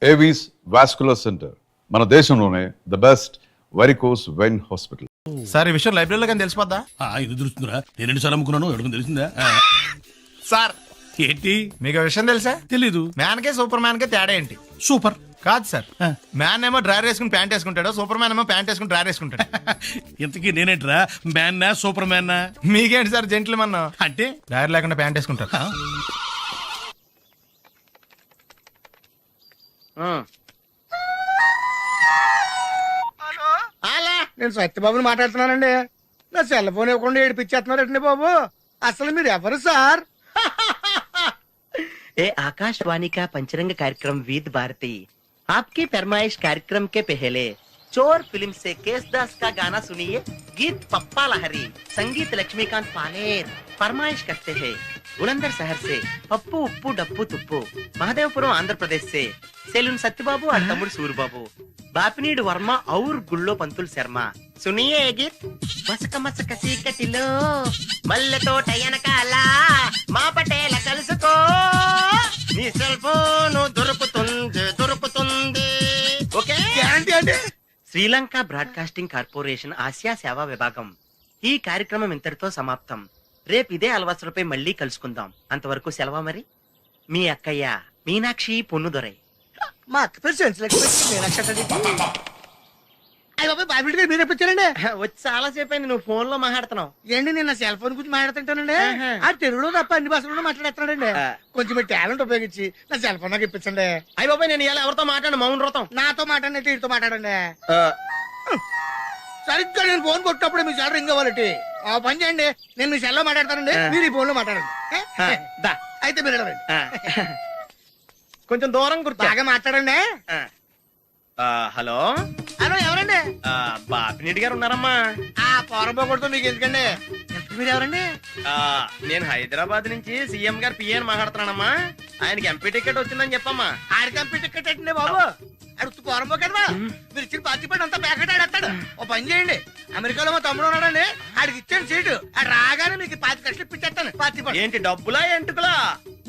Avis vascular centre, మన దేశంలోనే the best varicose vein hospital. Sir ఈ విషయం లైబ్రరీలో కానీ తెలిసిపోద్దా? ఇది తెలుస్తుందిరా, నేను 2 సార్లు అమ్ముకున్నాను, ఎవరికి తెలిసిందా? సార్ ఏంటి మీకు విషయం తెలుసా? తెలీదు. మ్యాన్ కే సూపర్ మ్యాన్ కే తేడా ఏంటి? సూపర్ కాదు సార్, మ్యాన్ ఏమో డ్రైవర్ వేసుకుని ప్యాంట్ వేసుకుంటాడు, సూపర్ మ్యాన్ ఏమో ప్యాంట్ వేసుకుని డ్రైవర్ వేసుకుంటాడు. ఇంతకీ నేనేంట్రా, మ్యాన్నా సూపర్ మ్యాన్నా? మీకేంటి సార్ జెంట్లు మన్నా అంటే డ్రైవర్ లేకుండా ప్యాంట్ వేసుకుంటారు. అలా నేను సత్యబాబుని మాట్లాడుతున్నానండి. నా సెల్ ఫోన్ ఇవ్వకుండా ఏడిపించేస్తున్నారండి బాబు. అసలు మీరు ఎవరు సార్? ए आकाशवाणी का पंचरंग कार्यक्रम विद भारती आपकी फरमाइश कार्यक्रम के पहले चोर फिल्म से केसदास का गाना सुनिए. गीत पप्पा लहरी, संगीत लक्ष्मीकांत पालेर. फरमाइश करते हैं बुलंदर शहर से पप्पू उप्पू डप्पू तुप्पू, महादेवपुरम आंध्र प्रदेश से सेलून सत्यबाबू और तमुड़ सूरबाबू, बापिनीड वर्मा और गुल्लो पंतुल शर्मा. सुनिए ये गीत. मसक मसक सीकटिलो मल्लतो टयनकाला మా పటేల కలుసుకో, నీ సెల్ ఫోన్ దొరుకుతుంది. ఓకే, గ్యారంటీ అండి. శ్రీలంక బ్రాడ్కాస్టింగ్ కార్పొరేషన్ ఆసియా సేవా విభాగం. ఈ కార్యక్రమం ఇంతటితో సమాప్తం. రేపు ఇదే అలవాసులపై మళ్ళీ కలుసుకుందాం. అంతవరకు సెలవా మరి. మీ అక్కయ్య మీనాక్షి పొన్నుదొరై. మా అక్క పేరు సెన్సిలెక్స్. అయ్య బాబు బాబిడి గారు మీరు ఎప్పించారండి? వచ్చి చాలా సేపు అయింది, నువ్వు ఫోన్ లో మాట్లాడుతున్నావు. ఏంటి నేను నా సెల్ ఫోన్ గురించి మాట్లాడుతుంటానండి. ఆ తెలుగులో తప్ప అన్ని భాషల్లో మాట్లాడేస్తున్నాడండి. కొంచెం మీ టాలెంట్ ఉపయోగించి నా సెల్ ఫోన్ నాకు ఇప్పించండి. అయ్య బాబాయ్, నేను ఇలా ఎవరితో మాట్లాడు? మౌన్ వ్రతం. నాతో మాట్లాడినట్టు వీటితో మాట్లాడండి. సరిగ్గా నేను ఫోన్ కొట్టినప్పుడు మీ సెల్ రింగ్ అవ్వాలంటే ఆ పని చేయండి. నేను మీ సెల్ లో మాట్లాడతానండి, మీరు ఈ ఫోన్ లో మాట్లాడండి. అయితే మీరు వెళ్ళండి. కొంచెం దూరం కూర్చో. బాగా మాట్లాడండి. హలో హలో, ఎవరండి? బాపినీటి గారు ఉన్నారమ్మా? ఆ పోరంపోకూడదు మీకు ఎందుకండి. మీరు ఎవరండి? నేను హైదరాబాద్ నుంచి సీఎం గారు పిఏ అని మాట్లాడుతున్నానమ్మా. ఆయనకి ఎంపీ టికెట్ వచ్చిందని చెప్పమ్మా. ఆడికి ఎంపీ టికెట్ అండి బాబు. అడుగుతూ పోరంపోకడవా? మీరు ఇచ్చిన పార్టీ పడి అంతా ప్యాకెట్ ఆడేస్తాడు. ఓ పని చేయండి, అమెరికాలో మా తమ్ముడు ఉన్నాడండి, ఆడికి ఇచ్చాను సీటు. ఆడు రాగానే మీకు 5 లక్షలు ఇప్పించేస్తాను పార్టీ పడి. ఏంటి డబ్బులా ఎంటుకులా?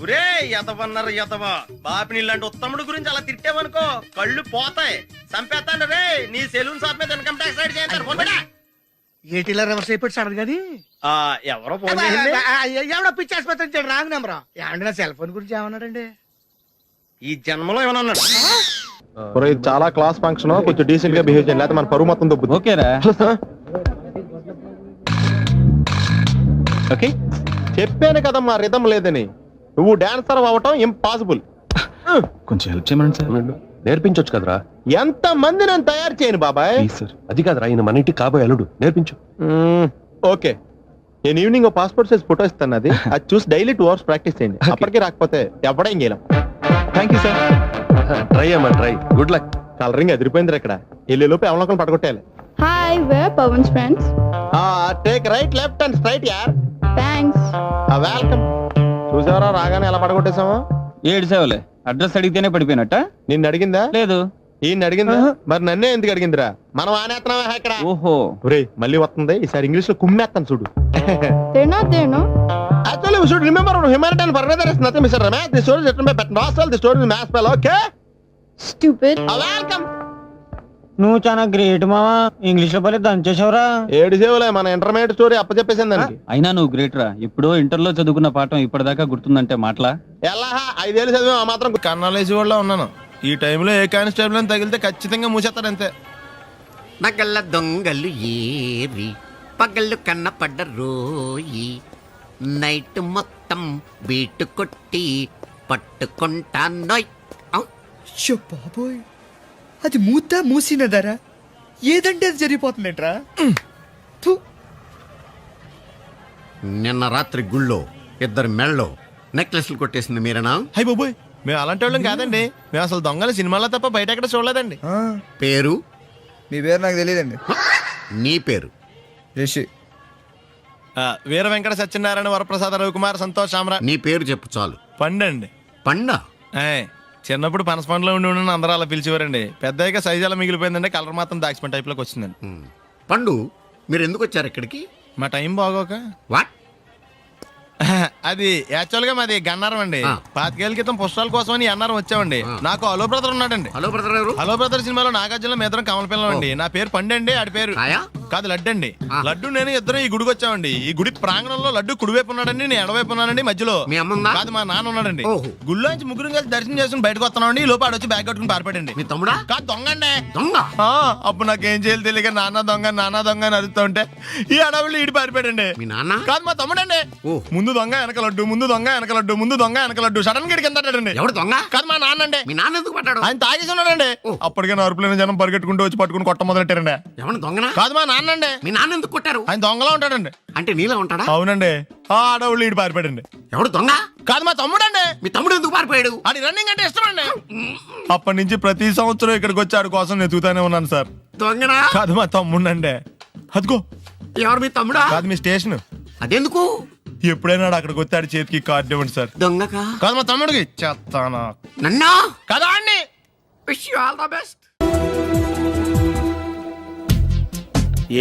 ఒరే ఎదవన్నారు ఎదవ. బాపిని ఇలాంటి ఉత్తముడు గురించి అలా తిట్టావనుకో కళ్ళు పోతాయి, చంపేస్తాను రే. నీ సెలూన్ షాప్ మీద ఇన్కమ్ ట్యాక్స్ రైడ్ చేస్తారు. ఏటీలో రివర్స్ అయిపోయి సడన్ గది ఎవరో ఫోన్ చేసింది? ఎవడో పిచ్చి ఆసుపత్రి ఇచ్చాడు, రాంగ్ నెంబర్. ఏమండి నా సెల్ ఫోన్ గురించి ఏమన్నాడండి? ఈ జన్మలో ఏమన్నా అన్నాడు? ఇది చాలా క్లాస్ ఫంక్షన్, కొంచెం డీసెంట్ గా బిహేవ్ చేయాలి, లేకపోతే మన పరువు మొత్తం దొబ్బుద్ది. ఓకేరా? ఓకే, చెప్పాను కదమ్మా రిథం లేదని. నువ్వు డాన్సర్ అవటం ఇంపాసిబుల్. కొంచెం హెల్ప్ చేయమని సార్. నేర్పించొచ్చు కదరా. ఎంత మంది నేను తయారు చేయను బాబాయ్. సార్ అది కాదురా, ఈయన మన ఇంటికి కాబోయే అల్లుడు, నేర్పించు. ఓకే, నేను ఈవినింగ్ పాస్పోర్ట్ సైజ్ ఫోటో ఇస్తాను, అది చూసి డైలీ 2 hours ప్రాక్టీస్ చేయండి. అప్పటికి రాకపోతే ఎవడేం చేయలేం. Thank you sir. ట్రై అమ్మా ట్రై. Good luck. కలరింగ్ అదిరిపోయింది ఇక్కడ. లోపు ఎవరినొకరు పడగొట్టాలి. Hi, we're Pawan's friends. Take right left and straight యార్. Thanks. వెల్కమ్. చూసావరా రాగానే ఎలా పడగొట్టేసామో. 7 సేవలే. అడ్రస్ అడిగితేనే పడిపోయినట్ట. నిన్ను అడిగిందా? లేదు. ఈయన అడిగిందా? మరి నన్నే ఎందుకు అడిగిందిరా? మనం ఆనేస్తున్నావా ఇక్కడ? ఓహో, ఒరే మళ్ళీ వస్తుంది ఈసారి ఇంగ్లీష్ లో కుమ్మేస్తాను చూడు. They're not there, no? Actually, we should remember humanitarian further is nothing, Mr. Ramesh. The story is written by Petnosel. The story is mass spell, okay? Stupid. Welcome. నువ్వు చాలా గ్రేట్ మావా. ఇంగ్లీష్ లో పని దంచేసావురా. 7 సేవలే, మన intermediate story అప్పచెప్పేసింది దానికి. అయినా నువ్వు great రా. ఇప్పుడు ఇంటర్ లో చదువుకున్న పాఠం ఇప్పటిదాకా గుర్తుందంటే మాటలా? ఎలా 5 ఏళ్ళు చదివా ఆ మాత్రం. కన్నాలేసి వాళ్ళ ఉన్నాను. ఈ టైంలో ఏ కానిస్టేబుల్ అని తగిలితే ఖచ్చితంగా మూసేస్తాడు అంతే. నగల దొంగలు ఏరి పగళ్ళు కన్నపడ్డ రోయి, నైట్ మొత్తం బీటు కొట్టి పట్టుకుంటానోయ్. బాబోయ్, అది మూసినదరా? ఏదంటే అది జరిగిపోతుందేంట్రా? నిన్న రాత్రి గుళ్ళో 2 మెళ్ళలో నెక్లెస్లు కొట్టేసింది మీరేనా? హై బాబోయ్, మేము అలాంటి వాళ్ళం కాదండి. మేము అసలు దొంగలు సినిమాలో తప్ప బయట ఎక్కడ చూడలేదండి. పేరు? మీ పేరు నాకు తెలియదండి. నీ పేరు? రిషి. వీర వెంకట సత్యనారాయణ వరప్రసాద రవికుమార్ సంతోష్ సామ్రా. నీ పేరు చెప్పు చాలు. పండండి. పండా? చిన్నప్పుడు పనస పండులో ఉండి అందరూ అలా పిలిచేవారండి. పెద్దగా సైజ్ అలా మిగిలిపోయిందండి, కలర్ మాత్రం దాక్సిపెన్ టైప్ లోకి వచ్చిందండి. పండు, మీరు ఎందుకు వచ్చారు ఇక్కడికి? మా టైం బాగోక. వాట్? అది యాక్చువల్ గా మాది గన్నారం అండి. 25 ఏళ్ల క్రితం పుష్పాల కోసం ఈ అన్నారం వచ్చామండి. నాకు హలో బ్రదర్ ఉన్నాడండి. హలో బ్రదర్ ఎవరు? హలో బ్రదర్ సినిమాలో నాగార్జున మేదరం కమల పిల్లం అండి. నా పేరు పండండి, ఆడి పేరు రాయా? కాదు లడ్డు అండి. లడ్డు నేను ఇద్దరు ఈ గుడికి వచ్చామండి. ఈ గుడి ప్రాంగణంలో లడ్డు కుడివైపు ఉన్నాడండి, నేను ఎడవైపు ఉన్నానండి. మధ్యలో మీ అమ్మ ఉందా? కాదు మా నాన్న ఉన్నాడండి. ఓహో. గుళ్ళో నుంచి ముగ్గురు కలిసి దర్శనం చేసుకుని బయటకు వస్తున్నామండి. ఈ లోపు ఆడొచ్చి బ్యాగ్ కట్టుకుని పారిపోయాడండి. మీ తమ్ముడా? కాదు దొంగ అండి. దొంగ? ఆ, అప్పుడు నాకేం చేయాలి తెలియక నాన్న దొంగ అని అరుస్తూ ఉంటే ఈ అడవులు ఈడి పారిపోయాడండి. మీ నాన్న? కాదు మా తమ్ముడండి. ఓ. ముందు దొంగ వెనక లడ్డు, ముందు దొంగ వెనక లడ్డు, ముందు దొంగ వెనక లడ్డు. సడన్ గా కిందండి. ఎవడు దొంగ? కాదు మా నాన్న అండి. మీ నాన్న ఎందుకు పడ్డాడు? ఆయన తాగేసి ఉన్నాడండి. అప్పటికే నరుపులైన జనం పరిగెట్టుకుంటూ వచ్చి పట్టుకుని కొట్ట మొదలెట్టారండి. ఎవడు దొంగనా? కాదు మా నాన్న అండి. మీ నాన్న ఎందుకు కొట్టారు? ఆయన దొంగలా ఉంటాడండి. అంటే నీలా ఉంటాడా? అవునండి. ఆ అడవులు ఈడు పారిపోయాడండి. ఎవడు దొంగ? కాదు మా తమ్ముడండి. మీ తమ్ముడు ఎందుకు పారిపోయాడు? అది రన్నింగ్ అంటే ఇష్టం అండి. అప్పటి నుంచి ప్రతి సంవత్సరం ఇక్కడికి వచ్చి ఆడి కోసం వెతుకుతానే ఉన్నాను సార్. దొంగనా? కాదు మా తమ్ముడండి. అదిగో. ఎవరు మీ తమ్ముడా? కాదు మీ స్టేషన్. అదెందుకు? ఎప్పుడైనా అక్కడికి వచ్చి ఆడి చేతికి కార్డు ఇవ్వండి సార్. దొంగకా? కాదు మా తమ్ముడికి చెత్తానా. నన్నా? కదా అండి. Wish you all the best.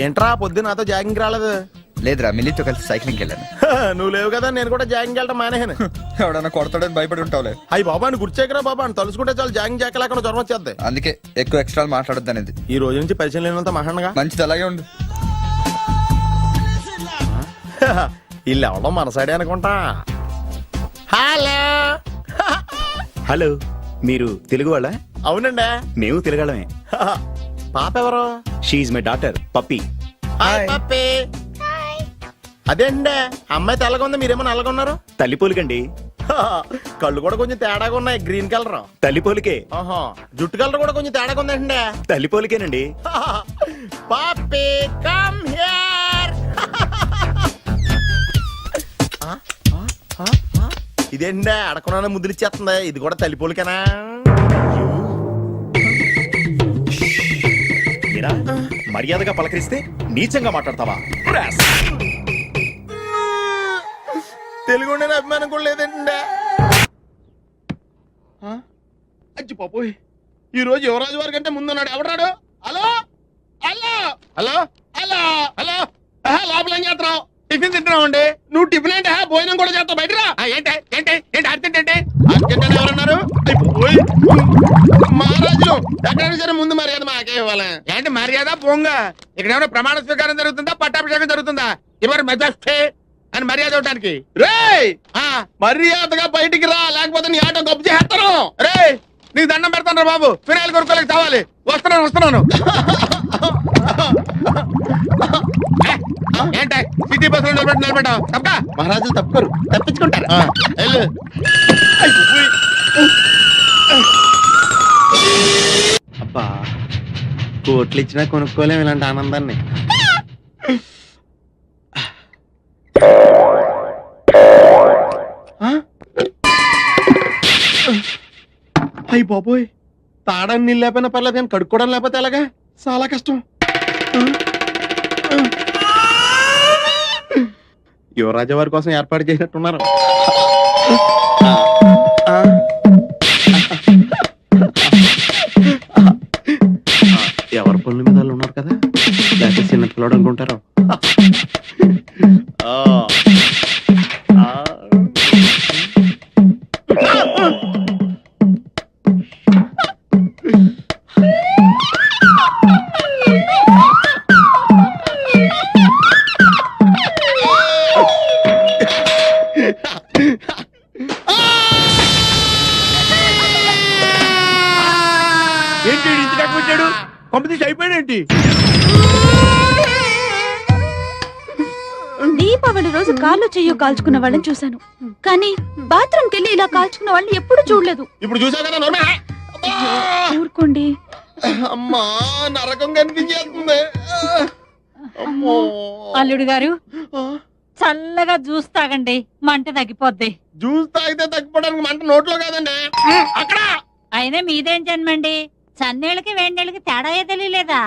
ఏంట్రా పొద్దున్న నాతో జాగింగ్ రాలేదు? లేదురా, మిల్లీతో కలిసి సైక్లింగ్ వెళ్ళాను. నువ్వు లేవు కదా, నేను కూడా జాగింగ్ వెళ్ళడం మానేహాను. ఎవడన్నా కొడతాడని భయపడి ఉంటావులే. అయ్యి బాబా అని గుర్చేకరా బాబా అని తలుసుకుంటే చాలు జాగింగ్ చేయలేకుండా జ్వరం వచ్చేద్ది. అందుకే ఎక్కువ ఎక్స్ట్రా మాట్లాడొద్దు అనేది. ఈ రోజు నుంచి పరిచయం లేనంత మహాన్గా మంచిది, అలాగే ఉండు. వీళ్ళు ఎవడో మన సైడే అనుకుంటా. హలో హలో, మీరు తెలుగు వాళ్ళ? అవునండి, మేము తెలుగాళ్ళమే. పాప ఎవరు? She my daughter Pappi. Hi Pappi. అదేండి అమ్మాయి తెల్లగా ఉంది, మీరేమో నల్లగా ఉన్నారు. తల్లిపోలికండి. కళ్ళు కూడా కొంచెం తేడాగా ఉన్నాయి, గ్రీన్ కలర్. తల్లిపోలికే. ఆహా, జుట్టు కలర్ కూడా కొంచెం తేడాగా ఉందండి. తల్లిపోలికేనండి. పప్పి కమ్ హియర్. ఇదేండి అడగకుండా ముద్దులు ఇచ్చేస్తుంది, ఇది కూడా తల్లిపోలికేనా? ఏరా, మర్యాదగా పలకరిస్తే నీచంగా మాట్లాడతావా? తెలుగు ఉండే అభిమానం కూడా లేదండి. అచ్చి పాపోయ్, ఈ రోజు యువరాజు వారి కంటే ముందున్నాడు. ఎవడాడు? Hello hello hello hello hello. లోపల ఏం చేస్తున్నావు? టిఫిన్ తింటున్నావు అండి. నువ్వు టిఫిన్ అంటే భోజనం కూడా చేస్తావు. బయటరా. ఏంటి ఏంటి ఏంటి అర్జెంట్ ఏంటి? అర్జెంట్ అంటే ఎవరన్నారు? మహారాజులు ఎక్కడ సరే ముందు మర్యాద మాకే ఇవ్వాలి. ఏంటి మర్యాద? పోంగ ఇక్కడ ఏమైనా ప్రమాణ స్వీకారం జరుగుతుందా, పట్టాభిషేకం జరుగుతుందా? ఎవరు మెజాస్టే అని మర్యాద ఇవ్వడానికి. రే మర్యాదగా బయటికి రా, లేకపోతే నీ ఆటో గబ్బు చేస్తాను. రే నీకు దండం పెడతాను రా బాబు, ఫినాయిల్ కొనుక్కోలేక చావాలి. వస్తున్నాను. ఏంట సిటీ బస్ లో నిలబెట్టావు? తప్ప మహారాజులు తప్పుకోరు, తప్పించుకుంటారు. అబ్బా, కోట్లు ఇచ్చినా కొనుక్కోలేము ఇలాంటి ఆనందాన్ని. అయ్యి బాబోయ్, తాడానికి నీళ్ళు లేకపోయినా పర్లేదు కానీ కడుక్కోవడం లేకపోతే ఎలాగా? చాలా కష్టం. యువరాజు వారి కోసం ఏర్పాటు చేసినట్టున్నారు. ఎవరి పనుల మీద వాళ్ళు ఉన్నారు కదా, లేకపోతే చిన్న పిల్లడు అనుకుంటారు. ఏంటి ఇంటి దాకా వచ్చాడు? కంపెనీ అయిపోయాడేంటి? దీపావళి రోజు కాళ్ళు చెయ్యో కాల్చుకున్న వాళ్ళని చూశాను, కానీ బాత్రూమ్ కెళ్ళి ఇలా కాల్చుకున్న వాళ్ళని ఎప్పుడు చూడలేదు. ఇప్పుడు చూసావు కదా నోర్మే. ఊరుకోండి. అమ్మా నరకం కనిపించేస్తుంది. అల్లుడు గారు చల్లగా జ్యూస్ తాగండి, మంట తగ్గిపోద్ది. జ్యూస్ తాగితే తగ్గిపోవడానికి మంట నోట్లో కాదండి, అక్కడ. అయినా మీదేం జన్మండి, చన్నేళ్ళకి వేడినీళ్ళకి తేడా తెలియలేదా?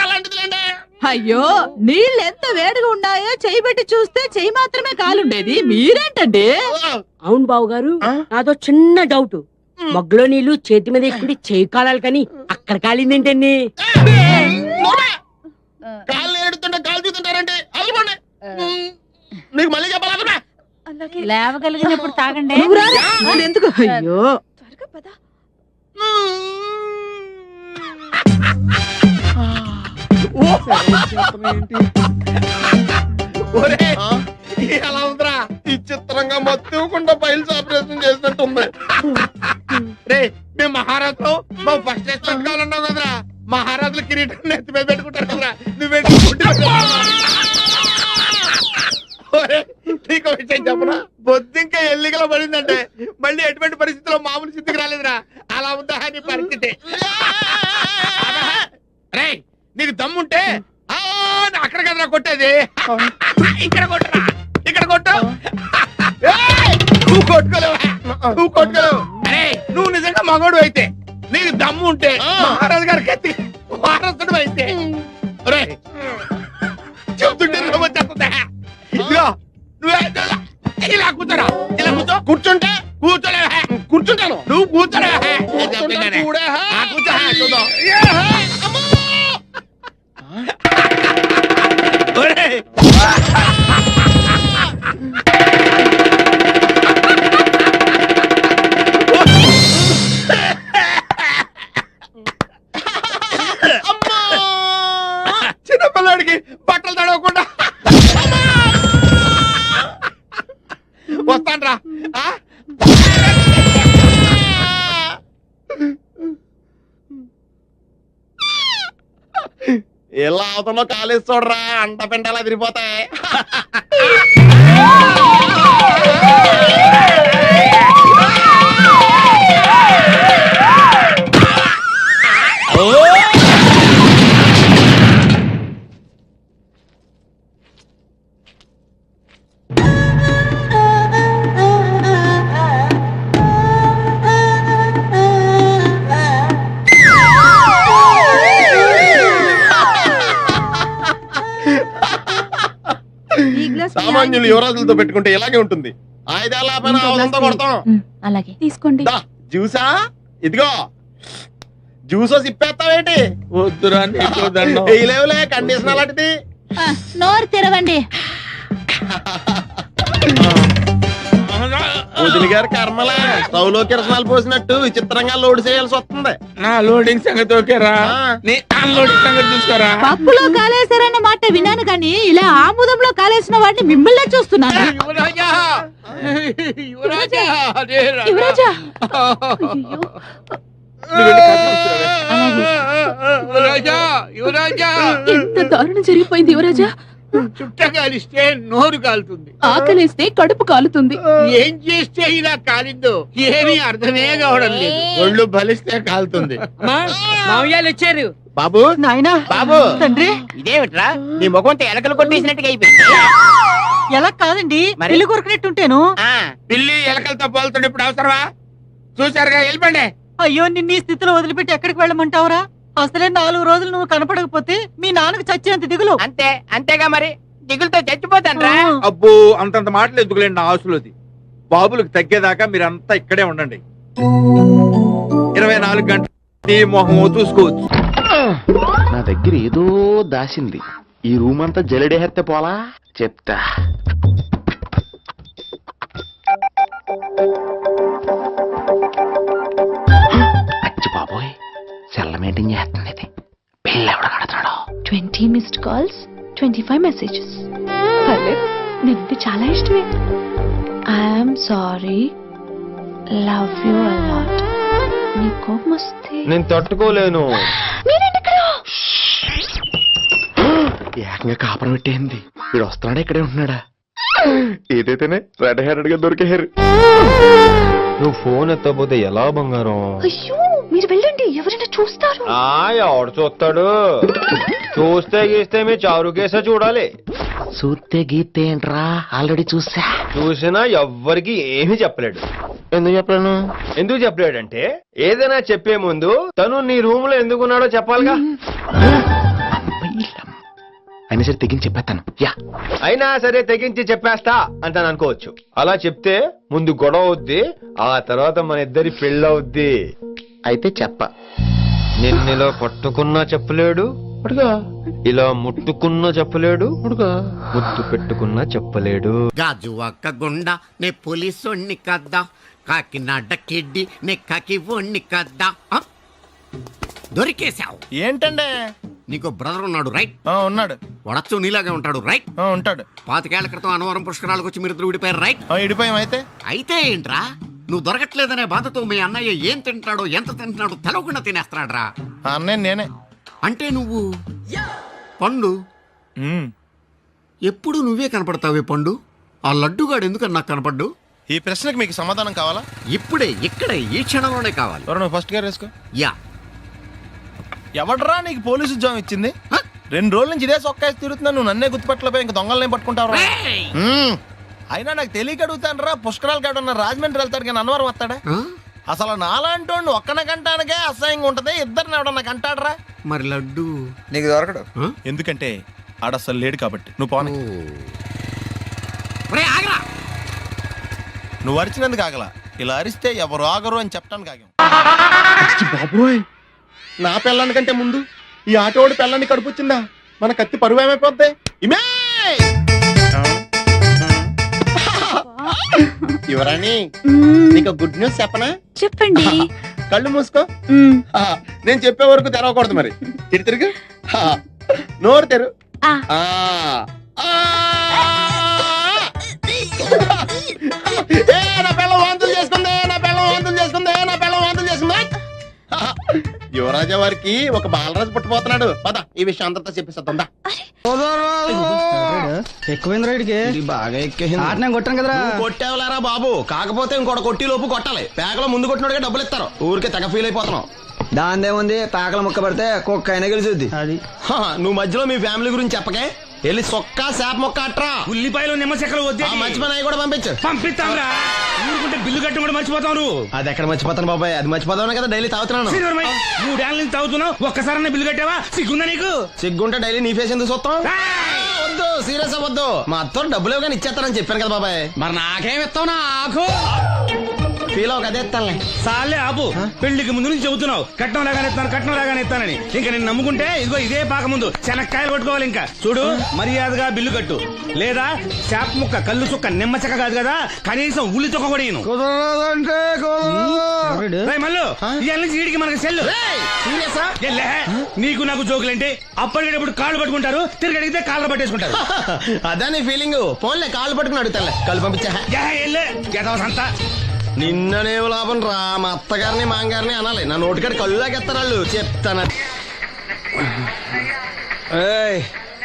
అలాంటిదిలేండి. అయ్యో, నీళ్ళు ఎంత వేడిగా ఉన్నాయో చెయ్యి పెట్టి చూస్తే చెయ్యి మాత్రమే కాలుండేది, మీరేంటండి? అవును బావు గారు, నాదో చిన్న డౌట్. మగ్గులో నీళ్లు చేతి మీద ఎక్కుడి చేయి కాలాలి కానీ అక్కడ కాలిందేంటండి? కాళ్ళు ఏడుతుంటే కాలు చూస్తుంటారండి. అల్లుకోండి. నీకు మళ్ళీ చెప్పాలి. లేవగలిగినప్పుడు తాగండి. నువ్వు రారా? నేను ఎందుకు అయ్యో ఒరే, ఎలా ఉందిరా? ఈ చిత్రంగా మత్తుకుండా ఫైల్స్ ఆపరేషన్ చేసినట్టుంది. రే మేము మహారాజులో మా ఫస్ట్ రెస్టారెంట్ కావాలన్నావు కదరా, మహారాజులు కిరీటం నెత్తి మీద పెట్టుకుంటారు కదరా, నువ్వు నీకు విషయం చెప్పరా, బొద్దింకా ఎల్లిగల పడిందంటే మళ్ళీ ఎటువంటి పరిస్థితిలో మామూలు స్థితికి రాలేదురా. అలా ఉందా నీ పరిస్థితి? రే నీకు దమ్ముంటే అక్కడ కదరా కొట్టేది, ఇక్కడ కొట్టరా, ఇక్కడ కొట్టు. నువ్వు కొట్టుకోలేవు, నువ్వు కొట్టుకోలేవు. అరే నువ్వు నిజంగా మగోడు అయితే, నీకు దమ్ము ఉంటే మహారాజు గారికి ఎత్తి వారసుడు అయితే చెప్తుంటే వచ్చేస్తుందా? ఇదిగో నువ్వే ఇలా కూర్చోరా, ఇలా కూర్చో. కూర్చుంటే కూర్చోలేవా? కూర్చుంటాను, నువ్వు కూర్చోలేవా? కూర్చో. చిన్నపిల్లడికి బట్టలు తడవకుండా వస్తాన్రా. ఎలా అవుతుందో కాలేజ్ చూడరా, అంట పెంటలా తిరిగిపోతాయి. సామాన్యులు యువరాజులతో పెట్టుకుంటే ఇలాగే ఉంటుంది. ఆయుధాలతో కొడతాం. అలాగే తీసుకోండి. జ్యూసా? ఇదిగో జ్యూసో సిప్పేస్తావేంటి? వద్దురా, లేవులే కండిషన్ అలాంటిది. నోరు తెరవండి. వదిలి గారి కర్మలే, స్టవ్ లో కిరసనాలు పోసినట్టు విచిత్రంగా లోడ్ చేయాల్సి వస్తుంది. నా లోడింగ్ సంగతి ఓకేరా, నీ అన్లోడింగ్ సంగతి చూసుకోరా. పప్పులో కాలేసారన్న మాట విన్నాను కానీ ఇలా ఆముదంలో కాలేసిన వాడిని మిమ్మల్నే చూస్తున్నాను. యువరాజా, యువరాజా, యువరాజా. యువరాజా, యువరాజా. ఎంత దారుణం జరిగిపోయింది యువరాజా. చుట్ట కాలిస్తే నోరు కాలుతుంది, ఆకలిస్తే కడుపు కాలుతుంది. ఏం చేస్తే ఇలా కాలిందో ఏమీ అర్థమే కావడం లేదు. ఒళ్ళు బలిస్తే కాలుతుంది. మామయ్యాలు వచ్చారు. బాబు, నాయనా, బాబు, తండ్రి. ఇదేమిట్రా నీ ముఖంతో ఎలకలు కొట్టేసినట్టుగా అయిపోయింది. ఎలా కాదండి, ఇల్లు కొరికినట్టుంటేను. పిల్లి ఎలకలతో పోలుతుండే ఇప్పుడు అవసరమా? చూసారుగా, వెళ్ళిపోండి. అయ్యో, నిన్ను ఈ స్థితిలో వదిలిపెట్టి ఎక్కడికి వెళ్ళమంటావురా? అసలే 4 రోజులు నువ్వు కనపడకపోతే మీ నాన్నకు చచ్చేంత దిగులు. అంతే, అంతేగా మరి, దిగులతో చచ్చిపోతాను రా. అబ్బో, అంతంత మాటలు ఎందుకులేండి నా ఆశలోది. బాబులకు తగ్గేదాకా మీరంతా ఇక్కడే ఉండండి. 24 గంటలు నీ మొహం చూసుకోవచ్చు. నా దగ్గర ఏదో దాసింది. ఈ రూమ్ అంతా జలడేహెత్తే పోలా చెప్తా. అచ్చి బాబోయ్, సెల్ల మెయింటైన్ చేస్తుంది ఇది. పిల్ల ఎవడ కడతాడో. 20 మిస్డ్ కాల్స్, 25 మెసేజెస్. నీకు చాలా ఇష్టమే. I'm sorry, love you a lot. నీ కోపం వస్తే నేను తట్టుకోలేను. ఏకంగా కాపురం పెట్టేంది. వీడు వస్తున్నాడా, ఇక్కడే ఉంటున్నాడా? ఏదైతేనే రెడ్ హ్యాండెడ్ గా దొరికేహారు. నువ్వు ఫోన్ ఎత్తకపోతే ఎలా బంగారం? అయ్యో, మీరు వెళ్ళండి, ఎవరైనా చూస్తారు. ఎవడు చూస్తాడు? చూస్తే గీస్తే మీ చారు కేసే చూడాలి. చూస్తే గీస్తే ఏంట్రా, ఆల్రెడీ చూసినా ఎవ్వరికి ఏమీ చెప్పలేడు. ఎందుకు చెప్పలేను? ఎందుకు చెప్పలేడంటే ఏదైనా చెప్పే ముందు తను నీ రూమ్ లో ఎందుకున్నాడో చెప్పాలిగా. అయినా సరే తెగించి చెప్పేస్తాను. అయినా సరే తెగించి చెప్పేస్తా అంటాను అనుకోవచ్చు. అలా చెప్తే ముందు గొడవ అవుద్ది, ఆ తర్వాత మన ఇద్దరి పెళ్ళవుద్ది. అయితే చెప్ప నిన్నెలో పట్టుకున్నా చెప్పలేడు, ఇలా ముట్టుకున్నా చెప్పలేడు ముద్దు పెట్టుకున్నా చెప్పలేడు. గాజు ఒక్క గుండ నే పోలీసోణ్ణి కద్దా, కాకినాడ కిడ్డి నే కాకి ఓణ్ణి కద్దా. దొరికేశావు. ఏంటండి? నీకు బ్రదర్ ఉన్నాడు రైట్? ఉన్నాడు. వడచ్చు నీలాగే ఉంటాడు రైట్? ఉంటాడు. 25 ఏళ్ల క్రితం అనవరం పుష్కరాలకు వచ్చి మీరు ఇద్దరు విడిపోయారు రైట్? ఇడిపోయాం. అయితే ఏంట్రా నువ్వు దొరకట్లేదనే బాధతో మీ అన్నయ్య ఏం తింటాడో ఎంత తింటున్నాడో తెలవకుండా తినేస్తాడ్రా. అన్నయ్య నేనే. అంటే నువ్వు పండు ఎప్పుడు నువ్వే కనపడతావే పండు. ఆ లడ్డుగాడు ఎందుకని నాకు కనపడ్డు? ఈ ప్రశ్నకు మీకు సమాధానం కావాలా? ఇప్పుడే ఇక్కడే ఈ క్షణంలోనే కావాలి. నువ్వు ఫస్ట్ గేర్ వేసుకో. యా. ఎవడరా నీకు పోలీసు ఉద్యోగం ఇచ్చింది? 2 రోజుల నుంచి ఇదే సొక్కాసి తిరుగుతున్నా, నువ్వు నన్నే గుర్తుపట్టలేపోయి ఇంక దొంగలనే పట్టుకుంటావు. అయినా నాకు తెలియక అడుగుతాను రా, పుష్కరాలు కాడున్న రాజమండ్రి వెళ్తాడు కానీ అన్నవరం వస్తాడా? అసలు నాలాంటి ఒక్కన కంటానికే అసహ్యంగా ఉంటది, ఇద్దరిని ఎవడన్నా కంటాడరా? మరి లడ్డు నీకు దొరకడు. ఎందుకంటే ఆడ అసలు లేడు కాబట్టి. నువ్వు పోనీ. నువ్వు అరిచినందుకు ఆగలా, ఇలా అరిస్తే ఎవరు ఆగరు అని చెప్పడానికి ఆగాం. బాబోయ్, నా పిల్లని కంటే ముందు ఈ ఆటోడు పిల్లని కడుపుచ్చిందా? మన కత్తి పరువు ఏమైపోద్ది? ఇమే యువరాణి, నీకు గుడ్ న్యూస్ చెప్పనా? చెప్పండి. కళ్ళు మూసుకో. నేను చెప్పే వరకు తెరవకూడదు. మరి తిరుగు. నోరు తెరు. నా పిల్ల వాంతులు చేసుకుందే, నా పిల్ల వాంతులు చేసుకుందే, నా పిల్ల వాంతులు చేసుకుందే. యువరాజా వారికి ఒక బాలరాజు పుట్టబోతున్నాడు. పద ఈ విషయం అందరితో చెప్పేస్తుందా? ఎక్కువైంది రైడ్కి బాగా ఎక్కేసింది. కొట్టాను కదరా. కొట్టేవలేరా బాబు, కాకపోతే ఇంకోటి కొట్టి లోపు కొట్టాలి. పేకలో ముందు కొట్టినోడిగా డబ్బులు ఇస్తారు. ఊరికే తెగ ఫీల్ అయిపోతున్నావు. దాందేముంది, పేకల ముక్క పడితే కుక్క అయినా గెలిచుద్ది. అది నువ్వు మధ్యలో మీ ఫ్యామిలీ గురించి చెప్పకే. వెళ్ళి సొక్క శాప మొక్క అట్రా. ఉల్లిపాయలు నిమ్మచెక్కలు వద్దే. మంచి పని అవి కూడా పంపించు. పంపిస్తాంరా. ఊరుకుంటే బిల్లు కట్టి కూడా మర్చిపోతావు నువ్వు. అది ఎక్కడ మర్చిపోతాను బాబాయ్, అది మర్చిపోతావు కదా డైలీ తాగుతున్నాను. 3 ఏళ్ళ నుంచి తాగుతున్నావు, ఒక్కసారి బిల్లు కట్టావా? సిగ్గుందా నీకు? సిగ్గుంటే డైలీ నీ ఫేస్ ఎందుకు చూస్తాం? వద్దు, సీరియస్ అవ్వద్దు. మా అత్తో డబ్బులు ఇవ్వగానే ఇచ్చేస్తానని చెప్పాను కదా బాబాయ్. మరి నాకేం ఇస్తావు? నాకు ఫీల్ అవ్వక అదే ఇస్తానులే. సాలే ఆపు. పెళ్లికి ముందు నుంచి చెబుతున్నావు కట్నం లాగానే ఇస్తానని. ఇంకా నేను నమ్ముకుంటే ఇదిగో ఇదే పాక ముందు శనక్కాయలు కొట్టుకోవాలి. ఇంకా చూడు, మర్యాదగా బిల్లు కట్టు, లేదా చేప ముక్క, కళ్ళు చుక్క, నిమ్మ చెక్క కాదు కదా, కనీసం ఉల్లి తొక్క కూడా ఇయ్యను. మళ్ళీ ఇవాళ నుంచి వీడికి మనకి సెల్లు. నీకు నాకు జోకులేంటి? అప్పటికేటప్పుడు కాళ్ళు పట్టుకుంటారు, తిరిగి అడిగితే కాళ్ళు పట్టేసుకుంటారు. అదే నీ ఫీలింగ్. ఫోన్లే కాళ్ళు పట్టుకుని అడుగుతానులే. కళ్ళు పంపించా. సంతా నిన్ననే లాభం రా. మా అత్తగారిని మాంగారిని అనాలి. నా నోటికాడ కళ్ళు లాగేస్తారు వాళ్ళు. చెప్తాను.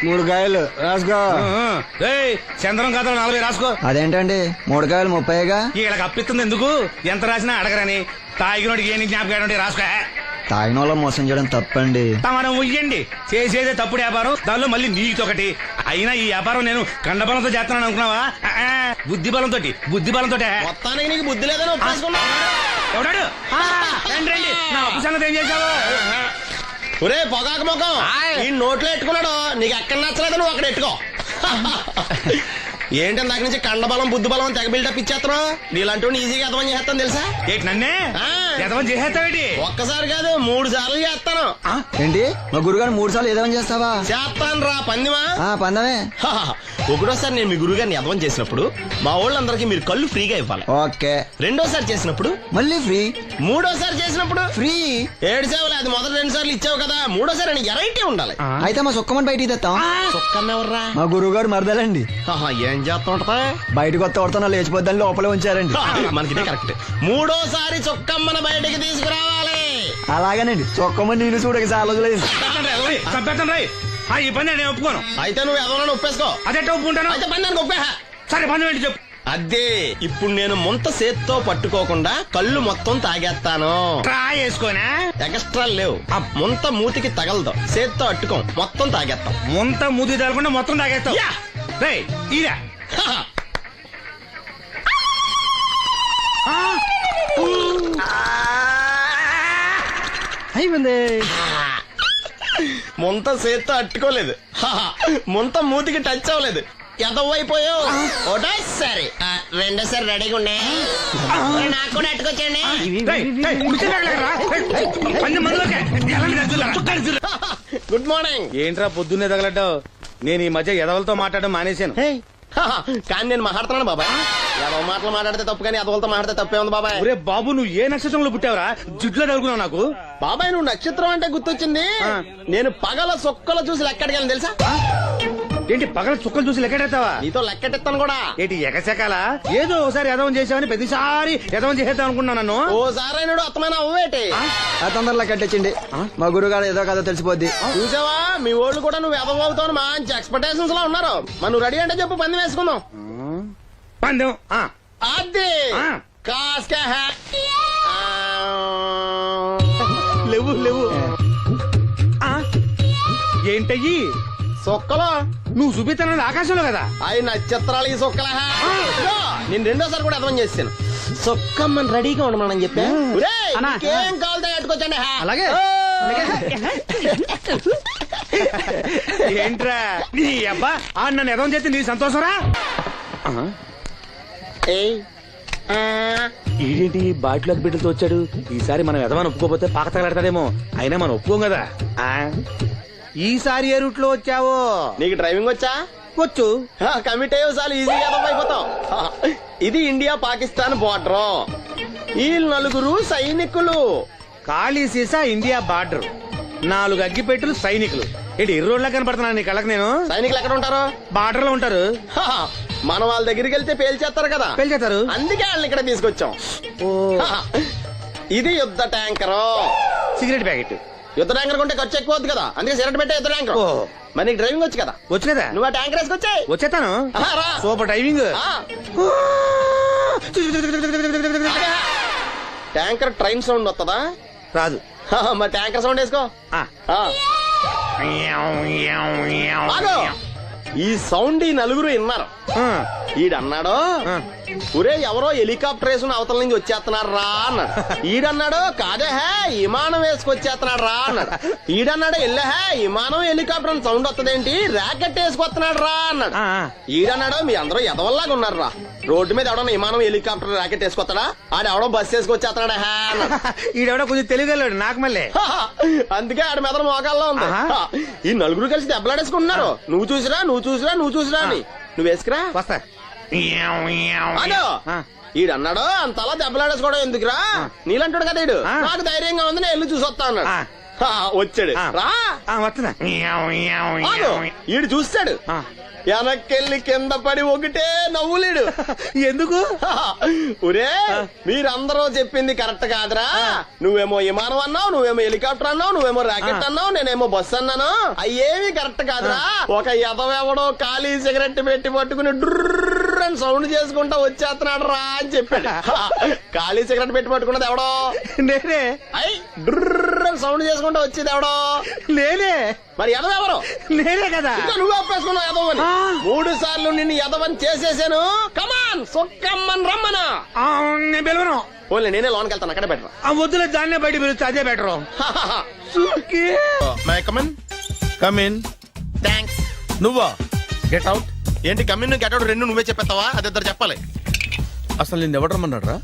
3 కాయలు రాసుకో. చంద్రం కథలు 40 రాసుకో. అదేంటండి 3 కాయలు 30గా? వీళ్ళకి అప్పిస్తుంది ఎందుకు? ఎంత రాసినా అడగరని. తాగినోడికి ఏ జ్ఞాపకం రాసుకో. తాగిన వాళ్ళ మోసం చేయడం తప్పండి. మనం ఉయ్యండి, చేసేదే తప్పుడు వ్యాపారం, దానిలో మళ్ళీ నీతోకటి. అయినా ఈ వ్యాపారం నేను కండబలంతో చేస్తున్నాను అనుకున్నావా? బుద్ధి బలంతో. మొత్తానికి నీకు బుద్ధి లేదని ఒప్పేసుకున్నా. ఎవడాడు? రండి, నా అప్పు సంగతి ఏం చేశావు? ఒరే పొగాకు ముఖం, ఈ నోట్లో ఎట్టుకున్నాడు. నీకు ఎక్కడ నచ్చలేదు, నువ్వు అక్కడ ఎట్టుకో. ఏంటి నాకు నుంచి కండబలం బుద్ధి బలం తెగ బిల్డప్ ఇచ్చేస్తున్నావు? నీలాంటి ఈజీగా ఎదవని చేస్తాను తెలుసా? ఏంటి నన్నే ఎదవని చేసేస్తావేంటి? ఒక్కసారి కాదు 3 సార్లు చేస్తాను. ఏంటి మా గురుగారు 3 సార్లు ఎదవని చేస్తావా? చేస్తాను రా పందిమా. పందమే. ఒకటోసారి నేను మీ గురుగారిని ఎదవని చేసినప్పుడు మా వాళ్ళందరికీ మీరు కళ్ళు ఫ్రీగా ఇవ్వాలి. ఓకే. రెండోసారి చేసినప్పుడు మళ్ళీ ఫ్రీ. మూడోసారి చేసినప్పుడు ఫ్రీ. 7 సేవలు. అది మొదటి 2 సార్లు ఇచ్చావు కదా, మూడోసారి అని ఎరైటీ ఉండాలి. అయితే మా సుక్కమని బయటికి తెస్తాం. సుక్కమ్మ ఎవర్రా? మా గురువు గారు మరదలండి. ఏం చేస్తుంటా? బయటకు వస్తా లేచిపోద్దని లోపలే ఉంచారండి. మనకి కరెక్ట్. మూడోసారి చొక్కమ్మను బయటికి తీసుకురావాలి. అలాగేనండి. చొక్కమని నేను చూడక చాలా రోజులేదు. ఈ పని నేను ఒప్పుకోను. అయితే నువ్వు ఎవరైనా ఒప్పేసుకో. అదే ఒప్పుకుంటాను. అయితే పని నేను ఒప్పే. సరే పని ఏంటి చెప్పు. అదే ఇప్పుడు నేను ముంత చేత్తో పట్టుకోకుండా కళ్ళు మొత్తం తాగేస్తాను. ట్రై చేసుకోనా? ఎక్స్ట్రా లేవు. ముంత మూతికి తగలదు, చేత్తో అట్టుకోం, మొత్తం తాగేస్తాం. ముంత మూతి తగలకుండా మొత్తం తాగేస్తాం. అయిపోయింది. ముంత చేత్తో అట్టుకోలేదు, ముంత మూతికి టచ్ అవ్వలేదు, ఎదవైపోయావు. ఒకటోసారి రెండోసారి రెడీగా ఉండే. నాకు కూడా అట్టుకొచ్చండి. Good morning. ఏంట్రా పొద్దున్నే తగలడ్డావు? నేను ఈ మధ్య ఎదవలతో మాట్లాడడం మానేశాను. కానీ నేను మాట్లాడుతున్నాను బాబాయ్. ఎవరి మాటలు మాట్లాడితే తప్పు, కానీ ఎదవలతో మాట్లాడితే తప్పే ఉంది బాబాయ్. ఒరే బాబు, నువ్వు ఏ నక్షత్రంలో పుట్టావురా? జిడ్లో తగులుకున్నావు నాకు. బాబాయ్ నువ్వు నక్షత్రం అంటే గుర్తొచ్చింది. నేను పగల సొక్కలు చూసి లెక్కడికెళ్ళను తెలుసా? ఏంటి పగల చుక్కలు చూసి లెక్కెడతావా? నీతో లెక్కెట్టిస్తాను కూడా. ఏంటి ఎగసెకాల? ఏదో ఒకసారి ఎదవం చేసావని ప్రతిసారి ఎదవం చేసేద్దాం అనుకున్నాను నన్ను. ఓసారి అయినాడు అత్తమైన అవ్వేటి తొందరలో కట్టించండి మా గురుగారు ఏదో కథ తెలిసిపోద్ది. చూసావా, మీ ఓళ్ళు కూడా నువ్వు ఎదవవుతావు మంచి ఎక్స్పెక్టేషన్స్ లో ఉన్నారు. మరి నువ్వు రెడీ అంటే చెప్పు, పందెం వేసుకుందాం. పందెం అది కాస్క లేవు లేవు. ఏంటయ్యి సొక్కలో నువ్వు చూపిస్తానది ఆకాశంలో కదా? అవి నక్షత్రాలు ఈ సొక్కల. నేను రెండోసారి కూడా అర్థం చేస్తాను. సొక్కమ్మని రెడీగా ఉండమని చెప్పా. ఏం కావాలి కట్టుకోవచ్చండి. అలాగే. ఏంట్రా నీ అబ్బా నన్ను ఎదవం చేస్తే నీ సంతోషరా? ఏంటి బాటిలోకి బిడ్డలతో వచ్చాడు? ఈసారి మనం ఎదవని ఒప్పుకోపోతే పాక తగలడతాడేమో. అయినా మనం ఒప్పుకోం కదా. ఈసారి ఏ రూట్ లో వచ్చావో? నీకు డ్రైవింగ్ వచ్చా? వచ్చు. కమిట్ అయ్యే చాలు ఈజీగా అయిపోతాం. ఇది ఇండియా పాకిస్తాన్ బోర్డర్. ఈ నలుగురు సైనికులు. ఖాళీ సీసా ఇండియా బార్డర్, 4 అగ్గిపెట్టులు సైనికులు. ఏంటి ఇర్రోడ్లా కనపడుతున్నాను నీ కళ్ళకి నేను? సైనికులు ఎక్కడ ఉంటారు? బార్డర్ లో ఉంటారు. మన వాళ్ళ దగ్గరికి వెళ్తే పేల్చేస్తారు కదా. పేల్చేస్తారు. అందుకే వాళ్ళని ఇక్కడ తీసుకొచ్చాం. ఇది యుద్ధ ట్యాంకర్. Cigarette packet. యుద్ధ ట్యాంకర్ కొంటే ఖర్చు ఎక్కువ అవుతుంది కదా, అందుకే సిగరెట్ పెట్టే యుద్ధ ట్యాంకర్. మరి నీకు డ్రైవింగ్ వచ్చు కదా? వచ్చు కదా. నువ్వు ఆ ట్యాంకర్ వేసుకొచ్చాయి. వచ్చేస్తాను. Super driving. Tanker train sound వస్తుందా? రాదు. మరి ట్యాంకర్ సౌండ్ వేసుకో. ఈ సౌండ్ ఈ నలుగురు విన్నారు. ఈడన్నాడు, ఒరే ఎవరో హెలికాప్టర్ వేసుకుని అవతల నుంచి వచ్చేస్తున్నాడు రా అన్నాడు. ఈడన్నాడు, కాదే హే విమానం వేసుకొచ్చేస్తున్నాడు రా అన్నాడు. ఈడన్నాడు, ఎల్లహే విమానం హెలికాప్టర్ అని సౌండ్ వస్తుందేంటి, ర్యాకెట్ వేసుకొస్తున్నాడు రా అన్నాడు. ఈడన్నాడు, మీ అందరూ ఎదవల్లాగా ఉన్నారు రా. రోడ్డు మీద ఎవడన్నా విమానం హెలికాప్టర్ ర్యాకెట్ వేసుకొస్తాడా? ఆడెవడో బస్సు వేసుకొచ్చేస్తున్నాడు హే అన్నాడు. ఈడెవడో కొంచెం తెలియగలడు నాకు మళ్ళీ. అందుకే ఆడ మెదడు మోకాల్లో ఉంది. ఈ నలుగురు కలిసి దెబ్బలాడేసుకుంటున్నారు. నువ్వు చూసిరా అని. నువ్వు వేసుకురా. వస్తా. ఈడన్నాడు, అంతలా దెబ్బలాడేసుకోవడం ఎందుకురా, నీలంటాడు కదా ఈడు. నాకు ధైర్యంగా ఉంది, నేను వెళ్ళి చూసొస్తా అన్నాడు. వచ్చాడు రా. వస్తున్నా. ఈడు చూస్తాడు, వెనక్కెళ్ళి కింద పడి ఒకటే నవ్వులేడు. ఎందుకు? ఒరే మీరందరూ చెప్పింది కరెక్ట్ కాదురా. నువ్వేమో విమానం అన్నావు, నువ్వేమో హెలికాప్టర్ అన్నావు, నువ్వేమో రాకెట్ అన్నావు, నేనేమో బస్సు అన్నాను. అయ్యేమి కరెక్ట్ కాదురా. ఒక ఎదవెవడో ఖాళీ సిగరెట్ పెట్టి పట్టుకుని డుర్ర్ అని సౌండ్ చేసుకుంటా వచ్చేస్తున్నాడు రా అని చెప్పాడు. ఖాళీ సిగరెట్ పెట్టి పట్టుకున్నది ఎవడో? నేనే. అయ్యి డుర్ర్ అని సౌండ్ చేసుకుంటా వచ్చేది ఎవడో? నేనే. మరి ఎదవెవరు? నేనే కదా. నువ్వు ఒప్పేసుకున్నావు ఎదవని. 3 సార్లు నిన్ను ఎదవని చేసేసాను. కమాన్ సొక్కమ్మని రమ్మను. నేను పిలవను. ఓన్లీ నేనే లోన్కి వెళ్తాను, అక్కడే బెటర్. వద్దులే, దాన్నే బయట పిలుస్తా, అదే బెటర్. కమిన్. థ్యాంక్స్. నువ్వా? Get out. ఏంటి కమిన్ గెట్ అవుట్ రెండు నువ్వే చెప్పేస్తావా? అది ఇద్దరు చెప్పాలి. అసలు నేను ఎవరు రమ్మన్నాడు రా?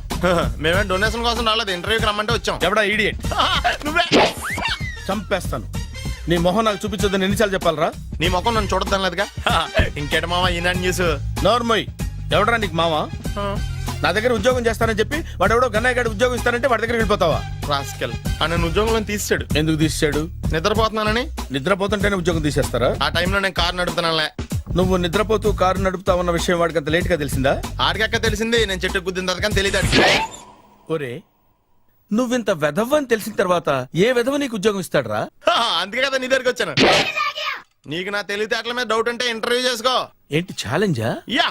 మేమే డొనేషన్ కోసం రాలేదు, ఇంటర్వ్యూకి రమ్మంటే వచ్చాం. ఎవడా ఈడియట్? నువ్వే. చంపేస్తాను. నీ మొహం నాకు చూపించొద్దని ఎన్నిసార్లు చెప్పాలరా? నీ ముఖం నన్ను చూడద్దాం లేదుగా. ఇంకేట మామ ఈనాడు న్యూస్. నోర్మోయ్, ఎవడరా నీకు మావా? నా దగ్గర ఉద్యోగం చేస్తానని చెప్పి వాడెవడో గన్నయ్య గారి ఉద్యోగం ఇస్తానంటే వాడి దగ్గర వెళ్ళిపోతావా? రాస్కెల్. నన్ను ఉద్యోగంలో తీసాడు. ఎందుకు తీసాడు? నిద్రపోతున్నానని. నిద్రపోతుంటేనే ఉద్యోగం తీసేస్తారా? ఆ టైంలో నేను కారు నడుపుతున్నానులే. నువ్వు నిద్రపోతూ కారు నడుపుతావన్న విషయం వాడికి అంత లేట్ గా తెలిసిందా? ఆడికక్క తెలిసింది, నేను చెట్టు గుద్దిన తర్వాత కానీ తెలియదు. ఒరే, నువ్వింత వెధవని తెలిసిన తర్వాత ఏ వెధవ నీకు ఉద్యోగం ఇస్తాడరా? అందుకే కదా నీ దగ్గరికి వచ్చాను. నీకు నా తెలివితేటల మీద డౌట్ ఉంటే ఇంటర్వ్యూ చేసుకో. ఏంటి ఛాలెంజా? యా.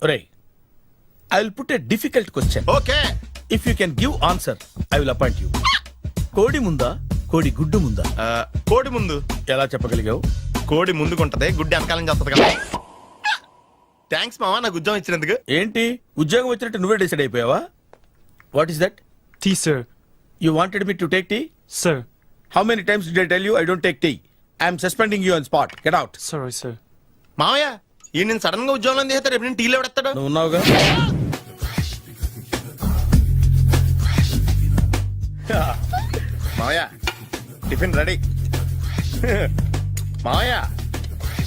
ఒరే, I will put a difficult question. Okay. If you can give answer I will appoint you. కోడి ముందా, కోడి గుడ్డు ముందా? కోడి ముందు. ఎలా చెప్పగలిగావు? కోడి ముందుకుంటది, గుడ్డి వెనకాలం చేస్తుంది కదా. థ్యాంక్స్ మామా నాకు ఉద్యోగం ఇచ్చినందుకు. ఏంటి ఉద్యోగం వచ్చినట్టు నువ్వే డిసైడ్ అయిపోయావా? What is that? Tea, sir. You wanted me to take tea? Sir. How many times did I tell you I don't take tea? I am suspending you on spot. Get out. Sorry, sir. మామయ్య ఈ నేను sudden గా ఉద్యోగంలో తీస్తాడు, రేపు నేను టీలో పెడతాడు. నువ్వు ఉన్నావుగా. మామయ్య టిఫిన్ రెడీ. మావయ్య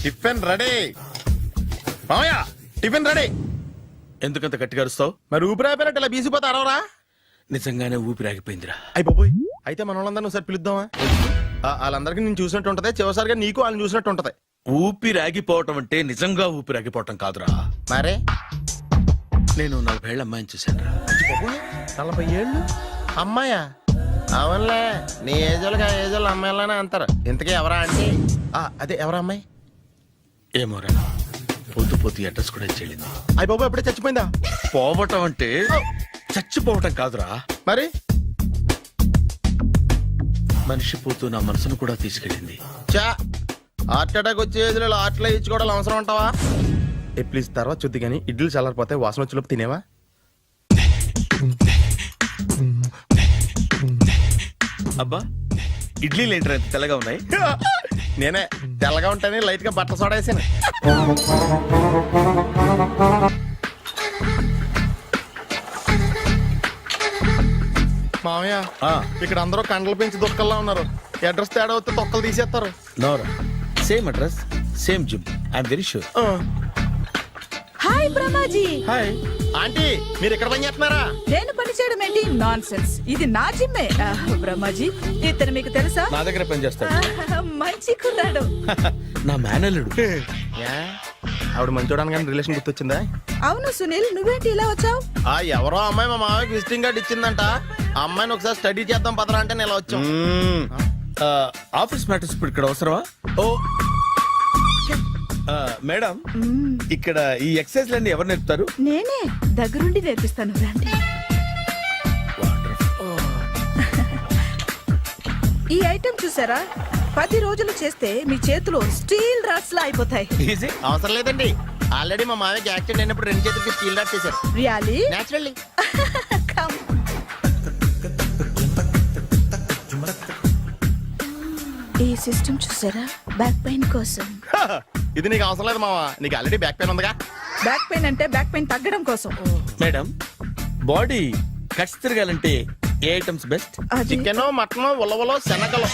టిఫిన్ రెడీ. మావయ్య టిఫిన్ రెడీ. ఎందుకంత గట్టిగా అరుస్తావు? మరి ఊపిరి అయిపోయినట్టు ఇలా బీసిపోతే అరవరా? నిజంగానే ఊపిరాగిపోయిందిరా. అయిపోయి అయితే మన వాళ్ళందరినీ ఒకసారి పిలుద్దామా? వాళ్ళందరికీ నేను చూసినట్టు ఉంటది, చివరిసారిగా నీకు వాళ్ళని చూసినట్టు ఉంటది. ఊపిరాగిపోవటం అంటే నిజంగా ఊపిరాగిపోవటం కాదురా. మరే నేను 40 ఏళ్ల అమ్మాయిని చూశాను. 40 ఏళ్ళు అమ్మాయా? అవునులే, నీ ఏజోళ్ళకి ఆ ఏజోళ్ళు అమ్మాయిలానే అంటారు. ఇంతకీ ఎవరా అంటే? అదే ఎవరా అమ్మాయి? ఏమోరా, పొద్దు పొద్దు అడ్రస్ కూడా చెల్లింది. అయ్యి బాబు ఎప్పుడే చచ్చిపోయిందా? పోవటం అంటే చచ్చిపోవటం కాదురా, మరి మనిషి పోతూ నా మనసును కూడా తీసుకెళ్ళింది. చా హార్ట్ అటాక్ వచ్చే ఏజ్లో ఆటలో ఇచ్చుకోవడం అవసరం ఉంటావా? ప్లీజ్ తర్వాత చూద్ది కానీ ఇడ్లీ చల్లారిపోతే వాసన వచ్చేలోపు తినేవా? అబ్బా, ఇడ్లీ లేంటరా ఎంత తెల్లగా ఉన్నాయి? నేనే తెల్లగా ఉంటానే లైట్ గా బట్టలు సోడా వేసాను. మామయ్య ఇక్కడ అందరూ కండలు పెంచి దుక్కల్లా ఉన్నారు. అడ్రస్ తేడా వస్తే తొక్కలు తీసేస్తారు. నోరా, same address same gym, I'm very sure. Hi Brahmaji. Hi aunty, మీరు ఇక్కడ పని చేస్తున్నారా? నేను పని చేయడం ఏంటి? Nonsense. ఇది నా జిమ్మే. బ్రహ్మాజీ, ఇతను మీకు తెలుసా? నా దగ్గర పని చేస్తాడు. మంచి కుర్రాడు. నా మేనల్లుడు. ఆవిడ మంచోడానికి కానీ రిలేషన్ గుర్తొచ్చిందా? అవును సునీల్, నువ్వేంటి ఇలా వచ్చావు? ఎవరో అమ్మాయి మా మామయ్యకి విజిటింగ్ కార్డ్ ఇచ్చిందంట. ఆ అమ్మాయిని ఒకసారి స్టడీ చేద్దాం పదరా అంటే నేను ఇలా వచ్చాం. ఆఫీస్ మ్యాటర్స్ ఇప్పుడు ఇక్కడ అవసరమా? ఓ మేడం, ఇక్కడ ఈ ఎక్సర్సైజ్ లన్నీ ఎవరు నేర్పుతారు? నేనే దగ్గరుండి నేర్పిస్తాను, రండి. ఈ ఐటెం చూసారా? 10 రోజులు చేస్తే మీ చేతులు స్టీల్ రాట్స్ లా అయిపోతాయి. ఈజీ. అవసరం లేదండి, ఆల్రెడీ మా మామయ్యకి యాక్సిడెంట్ అయినప్పుడు 2 చేతులకి స్టీల్ డాట్ చేశారు. రియల్లీ? నేచురల్లీ. కమ్. ఈ సిస్టమ్ చూసారా? బ్యాక్ పెయిన్ కోసం. ఇది నీకు అవసరం లేదు మావా, నీకు ఆల్రెడీ బ్యాక్ పెయిన్ ఉందిగా. బ్యాక్ పెయిన్ అంటే బ్యాక్ పెయిన్ తగ్గడం కోసం. మేడం, బాడీ కట్స్ తిరగాలంటే ఏ ఐటమ్స్ బెస్ట్? చికెన్, మటన్, ఉలవలో, శనగలు.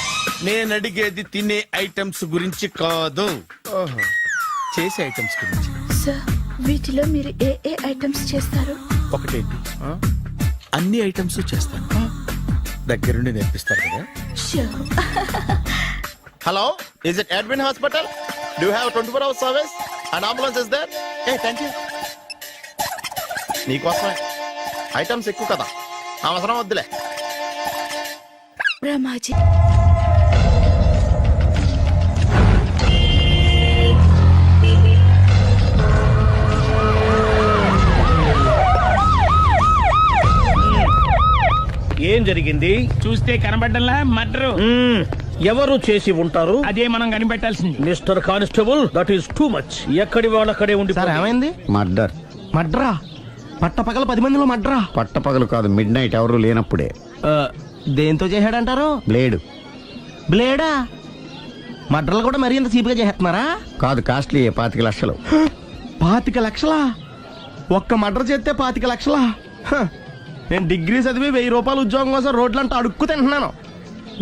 నేను అడిగేది తినే ఐటమ్స్ గురించి కాదు, చేసే ఐటమ్స్ గురించి. సార్, వీటిలో మీరు ఏ ఏ ఐటమ్స్ చేస్తారు? ఒకటేంటి, అన్ని ఐటమ్స్ చేస్తాను. దగ్గరుండి నేర్పిస్తారు కదా. Hello, is it admin hospital? Do have 24 hours service and ambulance is there? Thank you. నీకోసమే ఐటమ్స్ ఎక్కువ కదా, అవసరం వద్దులే. బ్రహ్మాజీ, ఏం జరిగింది? చూస్తే కనబడ్డంలా మర్డరు. ఎవరు చేసి ఉంటారు? అదే మనం కనిపెట్టాల్సింది. Mister constable, that is too much. ఎక్కడి వాళ్ళక్కడే ఉండి. సార్ ఏమైంది? మర్డర్. మడ్రా? పట్టపగల 10 మందిలో మడ్రా? పట్టపగలు కాదు, మిడ్ నైట్ ఎవరు లేనప్పుడే. దేంతో చేశాడంటారు? బ్లేడ్. బ్లేడా? మడ్రలు కూడా మరీ ఇంత చీప్గా చేస్తున్నారా? కాదు, కాస్ట్లీ 25 లక్షలు. 25 లక్షలా? ఒక్క మడ్ర చేస్తే 25 లక్షలా? నేను డిగ్రీ చదివి 1000 రూపాయలు ఉద్యోగం కోసం రోడ్లంతా అడుక్కు తింటున్నాను.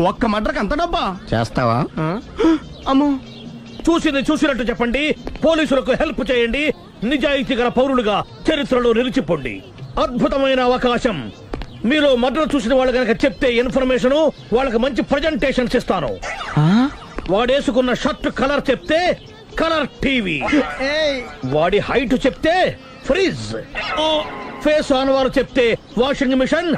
ఒక్క మడ్రకు అంత డబ్బా? చేస్తావా? అమ్మో. చూసినట్టు చెప్పండి, పోలీసులకు హెల్ప్ చేయండి, నిజాయితీ గల పౌరులుగా చరిత్రలో నిలిచిపోండి. అద్భుతమైన అవకాశం. మీరు మర్డర్ చూసిన వాళ్ళు కనుక చెప్తే ఇన్ఫర్మేషన్, వాళ్ళకి మంచి ప్రజెంటేషన్స్ ఇస్తాను. వాడేసుకున్న షర్ట్ కలర్ చెప్తే కలర్ టీవీ, వాడి హైట్ చెప్తే ఫ్రిజ్, ఫేస్ ఆన్ వారు చెప్తే వాషింగ్ మిషన్,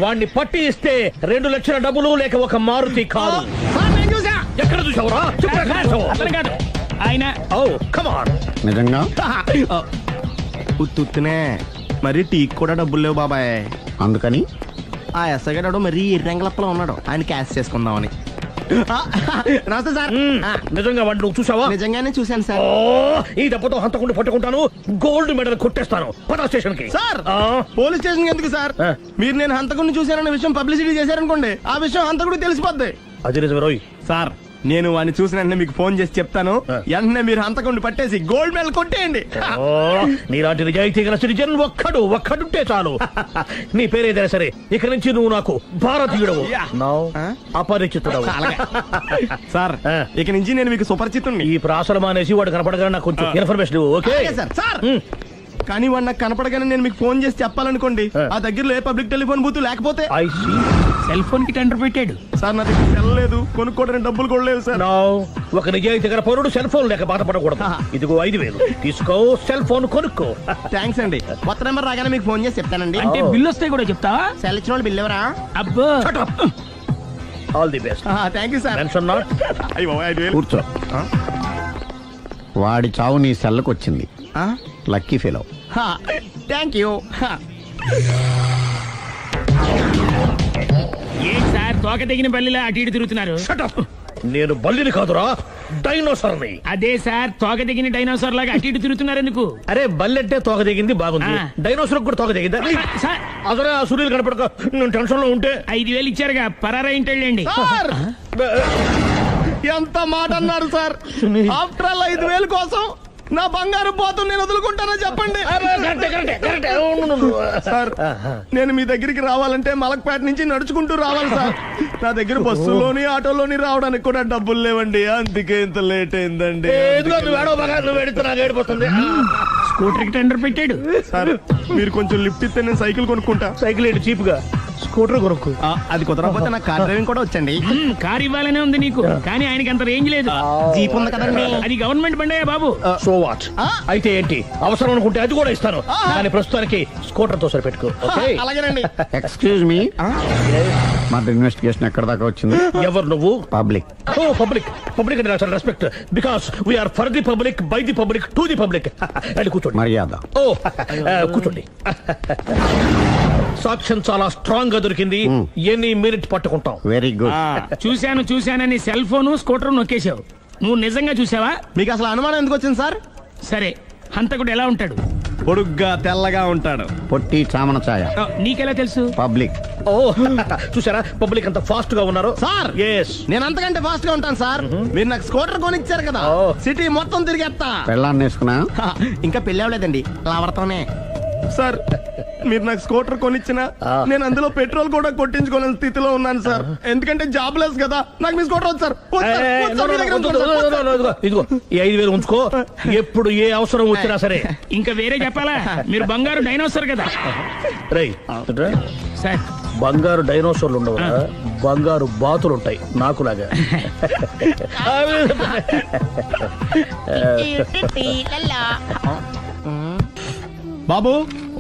వాడిని పట్టి ఇస్తే 2 లక్షల డబ్బులు లేక ఒక మారుతి కారు. ఎక్కడ చూసావురా? ఆయన నిజంగా ఉత్తునే మరి టీకి కూడా డబ్బులు లేవు బాబాయ్. అందుకని ఆ ఎస్ఐ గారు మరీ ఎర్రంగలప్పలో ఉన్నాడు, ఆయన క్యాష్ చేసుకుందామని. నమస్తే సార్. నిజంగా వాడిని నువ్వు చూసావా? నిజంగానే చూశాను సార్. ఈ దెబ్బతో హంతకుండా పట్టుకుంటాను, గోల్డ్ మెడల్ కొట్టేస్తాను. పద స్టేషన్ కి. సార్, పోలీస్ స్టేషన్ ఎందుకు సార్? మీరు నేను హంతకుడిని చూశానన్న విషయం పబ్లిసిటీ చేశారనుకోండి, ఆ విషయం హంతకుడికి తెలిసిపోద్ది. అది నిజమే రోయ్. సార్, నేను వాడిని చూసిన వెంటనే మీకు ఫోన్ చేసి చెప్తాను. వెంటనే మీరు హంతకుండా పట్టేసి గోల్డ్ మెడల్ కొట్టేయండి. నీలాంటి నిజాయితీ గల సిటిజన్ ఒక్కడుంటే చాలు. నీ పేరేదైనా సరే ఇక నుంచి నువ్వు నాకు భారతీయుడవు, అపరిచితుడవు. సార్ ఇక నుంచి నేను మీకు సుపరిచితుణ్ణి. ఈ ప్రాసలు మానేసి వాడు కనపడగానే నాకు కొంచెం ఇన్ఫర్మేషన్ ఇవ్వు, ఓకే? సార్ కానీ వాడు నాకు కనపడగానే నేను మీకు ఫోన్ చేసి చెప్పాలనుకోండి, ఆ దగ్గరలో ఏ పబ్లిక్ టెలిఫోన్ బూత్ లేకపోతే సెల్ ఫోన్ కి టెండర్ పెట్టాడు సార్. నా దగ్గర సెల్ లేదు, కొనుక్కోవడానికి డబ్బులు కూడా లేవు సార్. ఒక నిజాయితీ గల పౌరుడు సెల్ ఫోన్ లేక బాధపడకూడదు. ఇదిగో 5,000 తీసుకో, సెల్ ఫోన్ కొనుక్కో. థ్యాంక్స్ అండి. కొత్త నెంబర్ రాగానే మీకు ఫోన్ చేసి చెప్తానండి. అంటే బిల్ వస్తే కూడా చెప్తావా? సెల్ ఇచ్చిన వాళ్ళు బిల్ ఎవరా? అబ్బో all the best. Thank you sir. Mention not. కూర్చో. వాడి చావు నీ సెల్లకు వచ్చింది. Lucky fellow. Thank you. ఏం సార్ తోక తెగిన బల్లిలా అటు ఇటు తిరుగుతున్నారు? నేను బల్లిని కాదురా, డైనోసార్ని. అదే సార్ తోక తెగిన డైనోసార్ లాగా అటు ఇటు తిరుగుతున్నారు ఎందుకు? అరే బల్లెట్టే తోక దిగింది బాగుంది, డైనోసార్ కూడా తోక దిగిందా? సార్ అదరే ఆ సూర్యులు కనపడక నేను టెన్షన్ లో ఉంటే 5,000 ఇచ్చారుగా, పరారా ఇంటండి. ఎంత మాట అన్నారు సార్? ఆఫ్టర్ ఆల్ 5,000 కోసం నా బంగారు పోతుంది నేను వదులుకుంటానో చెప్పండి సార్. నేను మీ దగ్గరికి రావాలంటే మలక్పేట నుంచి నడుచుకుంటూ రావాలి సార్. నా దగ్గర బస్సులోని ఆటోలోని రావడానికి కూడా డబ్బులు లేవండి, అందుకే ఇంత లేట్ అయిందండి. స్కూటర్ కి టెండర్ పెట్టాడు సార్. మీరు కొంచెం లిఫ్ట్ ఇస్తే నేను సైకిల్ కొనుక్కుంటా. సైకిల్ ఏంటి చీప్ గా, స్కూటర్ కొనుక్కు. అది కుదరకపోతే నాకు కార్ డ్రైవింగ్ కూడా వచ్చండి. కార్ ఇవ్వాలనే ఉంది నీకు, కానీ ఆయనకి అంత రేంజ్ లేదు. జీప్ ఉంది కదండి. అది గవర్నమెంట్ బండయా బాబు. So what? అయితే ఏంటి, అవసరం అనుకుంటే అది కూడా ఇస్తాను, కానీ ప్రస్తుతానికి స్కూటర్ తో సరిపెట్టుకో. అలాగేనండి. ఎక్స్క్యూజ్ మీ, మా ఇన్వెస్టిగేషన్ ఎక్కడ దాకా వచ్చింది? ఎవరు నువ్వు? పబ్లిక్. ఓ పబ్లిక్. పబ్లిక్ అంటే చాలా respect, because we are for the public, by the public, to the public. అని కూర్చోండి. మర్యాద. ఓ కూర్చోండి. సాక్ష్యం చాలా స్ట్రాంగ్ గా దొరికింది, ఎన్ని మినిట్ పట్టుకుంటాం. Very good. చూశానని సెల్ ఫోన్ స్కూటర్ నొక్కేశావు. నువ్వు నిజంగా చూసావా? మీకు అసలు అనుమానం ఎందుకు వచ్చింది సార్? సరే హంతకుడు ఎలా ఉంటాడు? పొడుగ్గా తెల్లగా ఉంటాడు. పొట్టి చామన ఛాయ. నీకెలా తెలుసు? పబ్లిక్. ఓ చూసారా పబ్లిక్ అంత ఫాస్ట్ గా ఉన్నారు సార్. ఎస్, నేను అంతకంటే ఫాస్ట్ గా ఉంటాను సార్. మీరు నాకు స్కూటర్ కొనిచ్చారు కదా, సిటీ మొత్తం తిరిగేస్తా. పెళ్ళాన్ని వేసుకున్నా? ఇంకా పెళ్ళి అవ్వలేదండి, లావర్తోనే. సార్ మీరు నాకు స్కూటర్ కొనిచ్చిన నేను అందులో పెట్రోల్ కూడా కొట్టించుకోలేని స్థితిలో ఉన్నాను సార్. ఎందుకంటే జాబ్ లెస్ కదా. నాకు మీ స్కూటర్ వద్దు సార్. ఇదిగో ఈ 5,000 ఉంచుకో, ఎప్పుడు ఏ అవసరం వచ్చినా సరే. ఇంకా వేరే చెప్పాలా? మీరు బంగారు డైనోసార్ కదా. రై సార్ బంగారు డైనోసార్లు ఉండవు, బంగారు బాతులు ఉంటాయి నాకులాగా. బాబు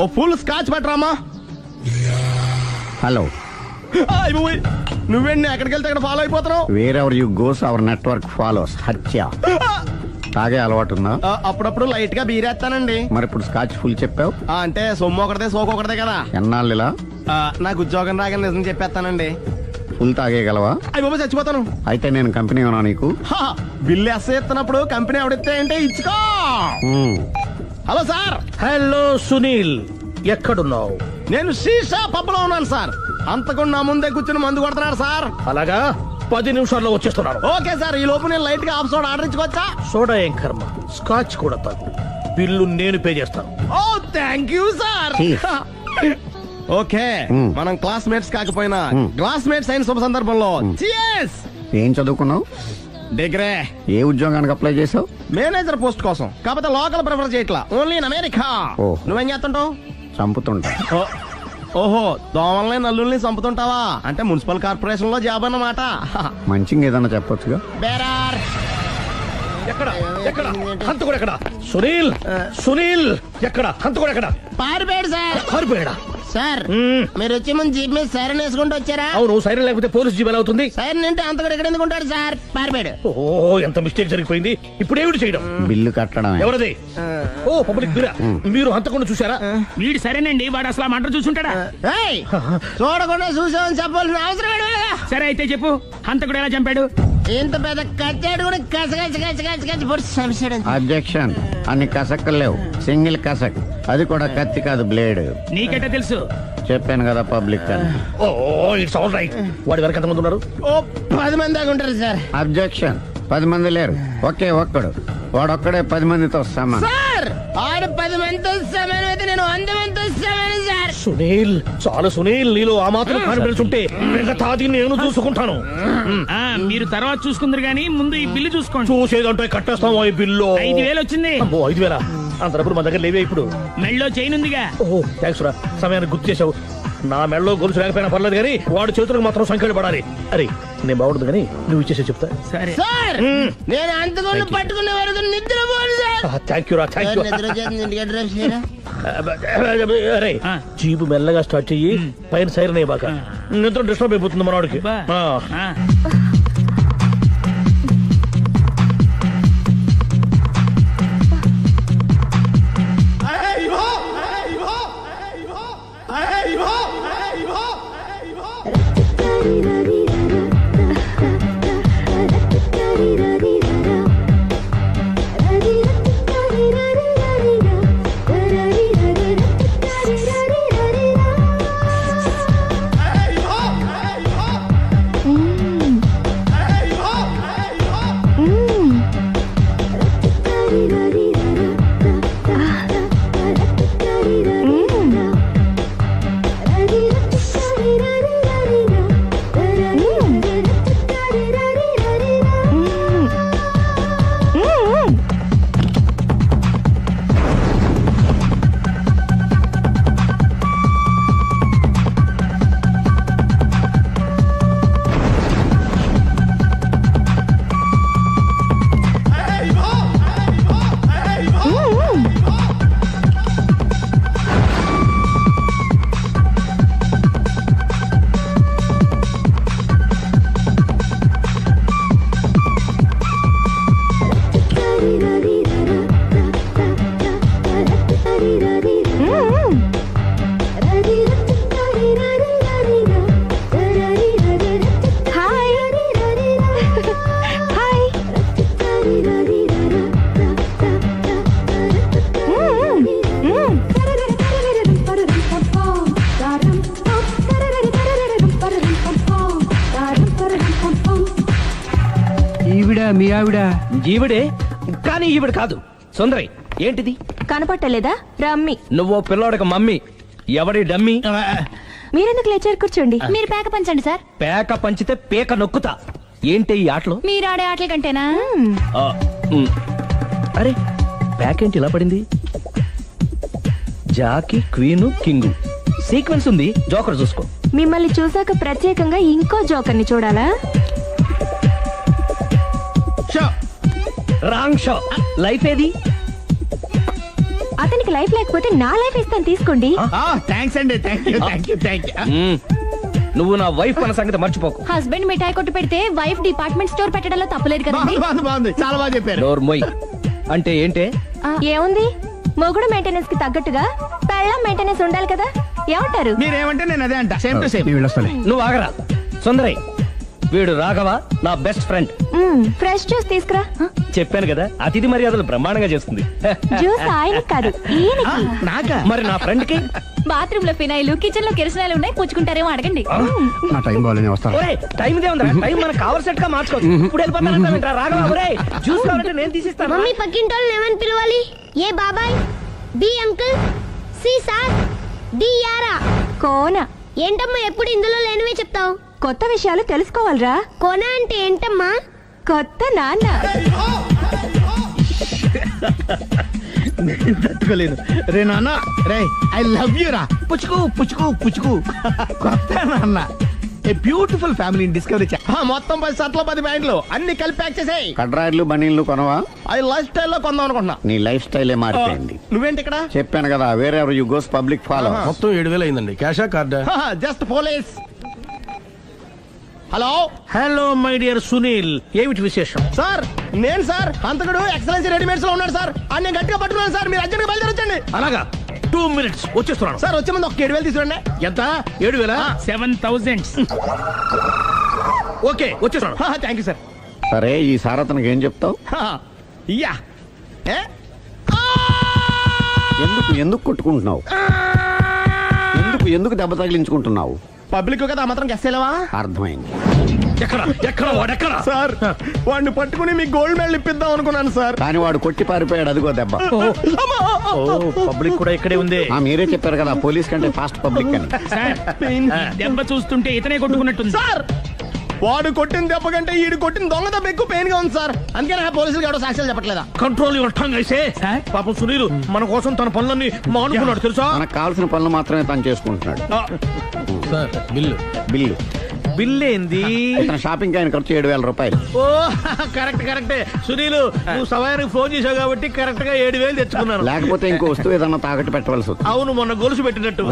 ఓ ఫుల్ స్కాచ్ పెట్టరామా. హలో. నువ్వేండి ఎక్కడికి వెళ్తే అక్కడ ఫాలో అయిపోతున్నావు? Wherever you goes our network follows. హత్య. తాగే అలవాటు ఉందా? అప్పుడప్పుడు లైట్ గా బీరేస్తానండి. మరి ఇప్పుడు స్కాచ్ ఫుల్ చెప్పావు అంటే సొమ్ము ఒకటిదే సోకు ఒకటిదే కదా. ఎన్నాళ్ళు ఇలా? నాకు ఉద్యోగం రాగానే నిజం చెప్పేస్తానండి. ఫుల్ తాగేయగలవా? అయ్యి బాబు చచ్చిపోతాను. అయితే నేను కంపెనీ ఉన్నా నీకు? బిల్లు ఎస్ ఎత్తినప్పుడు కంపెనీ ఎవడితే అంటే ఇచ్చుకో. Hello sir. హలో సునీల్, ఎక్కడున్నావు? నేను శీషా పబ్లో ఉన్నాను సార్. అంతకుండా నా ముందే కూర్చుని మందు కొడుతున్నాడు సార్. అలాగా, 10 నిమిషాల్లో వచ్చేస్తున్నాను. Okay sir. ఈ లోపు నేను లైట్ గా హాఫ్ సోడా ఆర్డర్ ఇచ్చుకోవచ్చా? సోడా ఏం కర్మ, స్కాచ్ కూడా తాగు. బిల్లు నేను పే చేస్తాను. ఓ థ్యాంక్ యూ సార్. ఓకే, మనం క్లాస్మేట్స్ కాకపోయినా క్లాస్మేట్స్ అయిన శుభ సందర్భంలో cheers. ఏం చదువుకున్నావు? డిగ్రీ. ఏ ఉద్యోగానికి అప్లై చేసావు? మేనేజర్ పోస్ట్ కోసం. కాకపోతే లోకల్ ప్రిఫర్ చేయట్లా, ఓన్లీ ఇన్ అమెరికా. నువ్వేం చేస్తుంటావు? చంపుతుంటా. ఓహో, దోమల్ని నల్లుల్ని చంపుతుంటావా? అంటే మున్సిపల్ కార్పొరేషన్ లో జాబ్ అన్నమాట. మంచిగా ఏదన్నా చెప్పొచ్చుగా. బేరార్. ఎక్కడ ఎక్కడ హంతకుడు ఎక్కడ? సునీల్, సునీల్ ఎక్కడ? హంతకుడు ఎక్కడ? పారిపోయాడు సార్. పారిపోయాడా? సార్ మీరు వచ్చే ముందు జీప్ మీద సైరన్ వేసుకుంటూ వచ్చారా? అవును, సైరన్ లేకపోతే పోలీస్ జీప్ ఎలా అవుతుంది? సైరన్ అంటే అంతకుడు ఎక్కడ ఎందుకు ఉంటాడు సార్? పారిపోయాడు. ఓ ఎంత మిస్టేక్ జరిగిపోయింది. ఇప్పుడు ఏమిటి చేయడం? బిల్లు కట్టడం. ఎవరది? ఓ పబ్లిక్ బిరా. మీరు హంతకుండా చూసారా? వీడు సరేనండి, వాడు అసలు మంట చూసుంటాడా? చూడకుండా చూసామని చెప్పాల్సిన అవసరం లేదు. సరే అయితే చెప్పు, హంతకుడు ఎలా చంపాడు? ఇంత పెద్ద కచ్చాడు కూడా కసగచ్చి. అబ్జెక్షన్. అన్ని కసక్కలు లేవు, సింగిల్ కసక్. అది కూడా కత్తి కాదు, బ్లేడ్. నీకెట్టా తెలుసు? చెప్పాను కదా పబ్లిక్ అని. Oh it's all right. వాడి వరకు ఎంతమంది ఉన్నారు? ఓ 10 మంది దాకా ఉంటారు సార్. అబ్జెక్షన్. 10 మంది లేరు, ఒకే ఒక్కడు. వాడొక్కడే 10 మందితో సమానం. సార్ ఆడు 10 మందితో సమానం అయితే నేను 100 మందితో సమానం సార్. సునీల్, చాలు సునీల్, నీలో ఆ మాత్రం కాన్ఫిడెన్స్ ఉంటే మిగతాది నేను చూసుకుంటాను. మీరు తర్వాత చూసుకుందరు గానీ ముందు ఈ బిల్లు చూసుకోండి. చూసేదంటే కట్టేస్తాం ఈ బిల్లు. 5,000 వచ్చింది. అబ్బో 5,000? అంత డబ్బులు మన దగ్గర లేవే ఇప్పుడు. మెళ్ళో చైన్ ఉందిగా. ఓహో థ్యాంక్స్ రా, సమయానికి గుర్తు చేసావు. నా మెడలో గొలుసు లేకపోయినా పర్లేదు కానీ వాడు చేతులకు మాత్రం సంఖ్యలు పడాలి. అరే నేను బాగుండదు కానీ నువ్వు ఇచ్చేసే చెప్తా. సరే సార్ నేను అంతకుండా పట్టుకునే వరకు నిద్రపోను సార్. థ్యాంక్ యూ రా, థ్యాంక్ యూ. నిద్ర చేస్తుంది ఇంటికి డ్రైవ్ చేయరా. అరే జీపు మెల్లగా స్టార్ట్ చెయ్యి, పైన సైరన్ అయ్యి బాగా నిద్ర డిస్టర్బ్ అయిపోతుంది మనవాడికి. మీ ఆవిడ ఈవిడే, కానీ ఈవిడ కాదు. సుందరి ఏంటిది కనపట్టలేదా? రమ్మి. నువ్వు పిల్లోడికి మమ్మీ. ఎవడి డమ్మి? మీరెందుకు లేచారు? కూర్చోండి. మీరు పేక పంచండి సార్. పేక పంచితే పేక నొక్కుతా. ఏంటి ఈ ఆటలు? మీరు ఆడే ఆటల కంటేనా? అరే పేకేంటి ఇలా పడింది? జాకి, క్వీను, కింగు సీక్వెన్స్ ఉంది. జోకర్ చూసుకో. మిమ్మల్ని చూసాక ప్రత్యేకంగా ఇంకో జోకర్ని చూడాలా? Wrong show. లైఫ్ ఏది? అతనికి లైఫ్ లేకపోతే నా లైఫ్ ఇస్తాను, తీసుకోండి. థ్యాంక్స్ అండి. Thank you. నువ్వు నా వైఫ్ అన్న సంగతి మర్చిపోకు. హస్బెండ్ మిఠాయి కొట్టు పెడితే వైఫ్ డిపార్ట్మెంట్ స్టోర్ పెట్టడంలో తప్పలేదు కదా. బాగుంది, చాలా బాగా చెప్పారు. డోర్ మొయ్. అంటే ఏంటే? ఏముంది, మొగుడు మెయింటెనెన్స్ కి తగ్గట్టుగా పెళ్ళాం మెయింటెనెన్స్ ఉండాలి కదా. ఏమంటారు? మీరేమంటే నేను అదే అంట. Same to same. నువ్వు ఆగరా సుందరై. వీడు రాఘవ, నా బెస్ట్ ఫ్రెండ్. ఫ్రెష్ జ్యూస్ తీసుకురా. చెప్పాను కదా, అతిథి మర్యాదలు బ్రహ్మాండంగా చేస్తుంది. జ్యూస్ ఆయనకి కాదు, ఈయనకి. నాకా? మరి నా ఫ్రెండ్ కి? బాత్రూమ్ లో ఫినాయిల్, కిచెన్ లో కిరసనాయిలు ఉన్నాయి, పుచ్చుకుంటారేమో అడగండి. నా టైం బాగాలేని వస్తాను. టైం ఇదే ఉందా? టైం మనకు కావలసినట్టు గా మార్చుకోవచ్చు. ఇప్పుడు వెళ్ళిపోతానంటా రాఘవ. ఒరే జ్యూస్ కావాలంటే నేను తీసిస్తాను. మమ్మీ పక్కింటోళ్ళని ఏమని పిలవాలి? ఏ బాబాయ్, B uncle, C sir, D యారా. కోన. ఏంటమ్మా ఎప్పుడు ఇందులో లేనివే చెప్తావు? కొత్త విషయాలు తెలుసుకోవాలరా. కోన అంటే ఏంటమ్మా? కొత్త నాన్న. తట్టుకోలేదు రే నాన్న. రే ఐ లవ్ యూ రా. పుచ్చుకు పుచ్చుకు పుచ్చుకు. కొత్త నాన్న. A beautiful family discovery. మొత్తం 10 షర్ట్లు 10 ప్యాంట్లు అన్ని కలిపి ప్యాక్ చేసేయ్. కడ్రాయిలు బనీళ్లు కొనవా? అది లైఫ్ స్టైల్లో కొందాం అనుకుంటున్నా. నీ లైఫ్ స్టైలే మారిపోయింది. నువ్వేంటి ఇక్కడ? చెప్పాను కదా, వేరే ఎవరు యు గోస్ పబ్లిక్ ఫాలో. మొత్తం 7,000 అయిందండి. క్యాషా కార్డా? Just police. Hello hello my dear Sunil, ఏమిటి విశేషం? సార్ నేను సార్ అంతకుడు ఎక్సలెన్సీ రెడీమేడ్స్ లో ఉన్నాడు సార్. నేను గట్టిగా పట్టుకున్నాను సార్. మీరు అర్జెంట్గా బయలుదేరొచ్చండి. అలాగా, 2 minutes వచ్చేస్తున్నాను. సార్ వచ్చే ముందు ఒక 7,000 తీసుకోండి. ఎంత? 7,000? 7,000. ఓకే వచ్చేస్తున్నాను. Thank you sir. సరే ఈ సార్ అతనికి ఏం చెప్తావు? యా ఎందుకు కొట్టుకుంటున్నావు? ఎందుకు ఎందుకు దెబ్బ తగిలించుకుంటున్నావు? పబ్లిక్ కదా ఆ మాత్రం గెస్సేలేవా? అర్థమైంది. ఎక్కడ వాడెక్కడా? సార్ వాడిని పట్టుకుని మీ గోల్డ్ మెడల్ ఇప్పిద్దాం అనుకున్నాను సార్. కానీ వాడు కొట్టి పారిపోయాడు, అదిగో దెబ్బ. పబ్లిక్ కూడా ఇక్కడే ఉంది. మీరే చెప్పారు కదా పోలీస్ కంటే ఫాస్ట్ పబ్లిక్ అని. దెబ్బ చూస్తుంటే ఇతనే కొట్టుకున్నట్టుంది. సార్ వాడు కొట్టిన దెబ్బ కంటే ఈడు కొట్టిన దొంగ దెబ్బ ఎక్కువ పెయిన్ గా ఉంది సార్. అందుకే నా పోలీసులు ఎవడో సాక్ష్యాలు చెప్పట్లేదా? కంట్రోల్ యువర్ టంగ్ అయితే. పాపం సునీల్ మన కోసం తన పనులన్నీ మానుకున్నాడు తెలుసా? మనకు కావాల్సిన పనులు మాత్రమే తను చేసుకుంటున్నాడు. బిల్లు బిల్ ఏంది? షాపింగ్ ఆయన ఖర్చు 7,000 రూపాయలు. ఓ కరెక్టే సునీల్, నువ్వు సమయానికి ఫోన్ చేసావు కాబట్టి కరెక్ట్ గా 7,000 తెచ్చుకున్నాను. లేకపోతే ఇంకో వస్తువు ఏదన్నా తాకట్టు పెట్టవలసి వస్తుంది. అవును, మొన్న గొలుసు పెట్టినట్టు.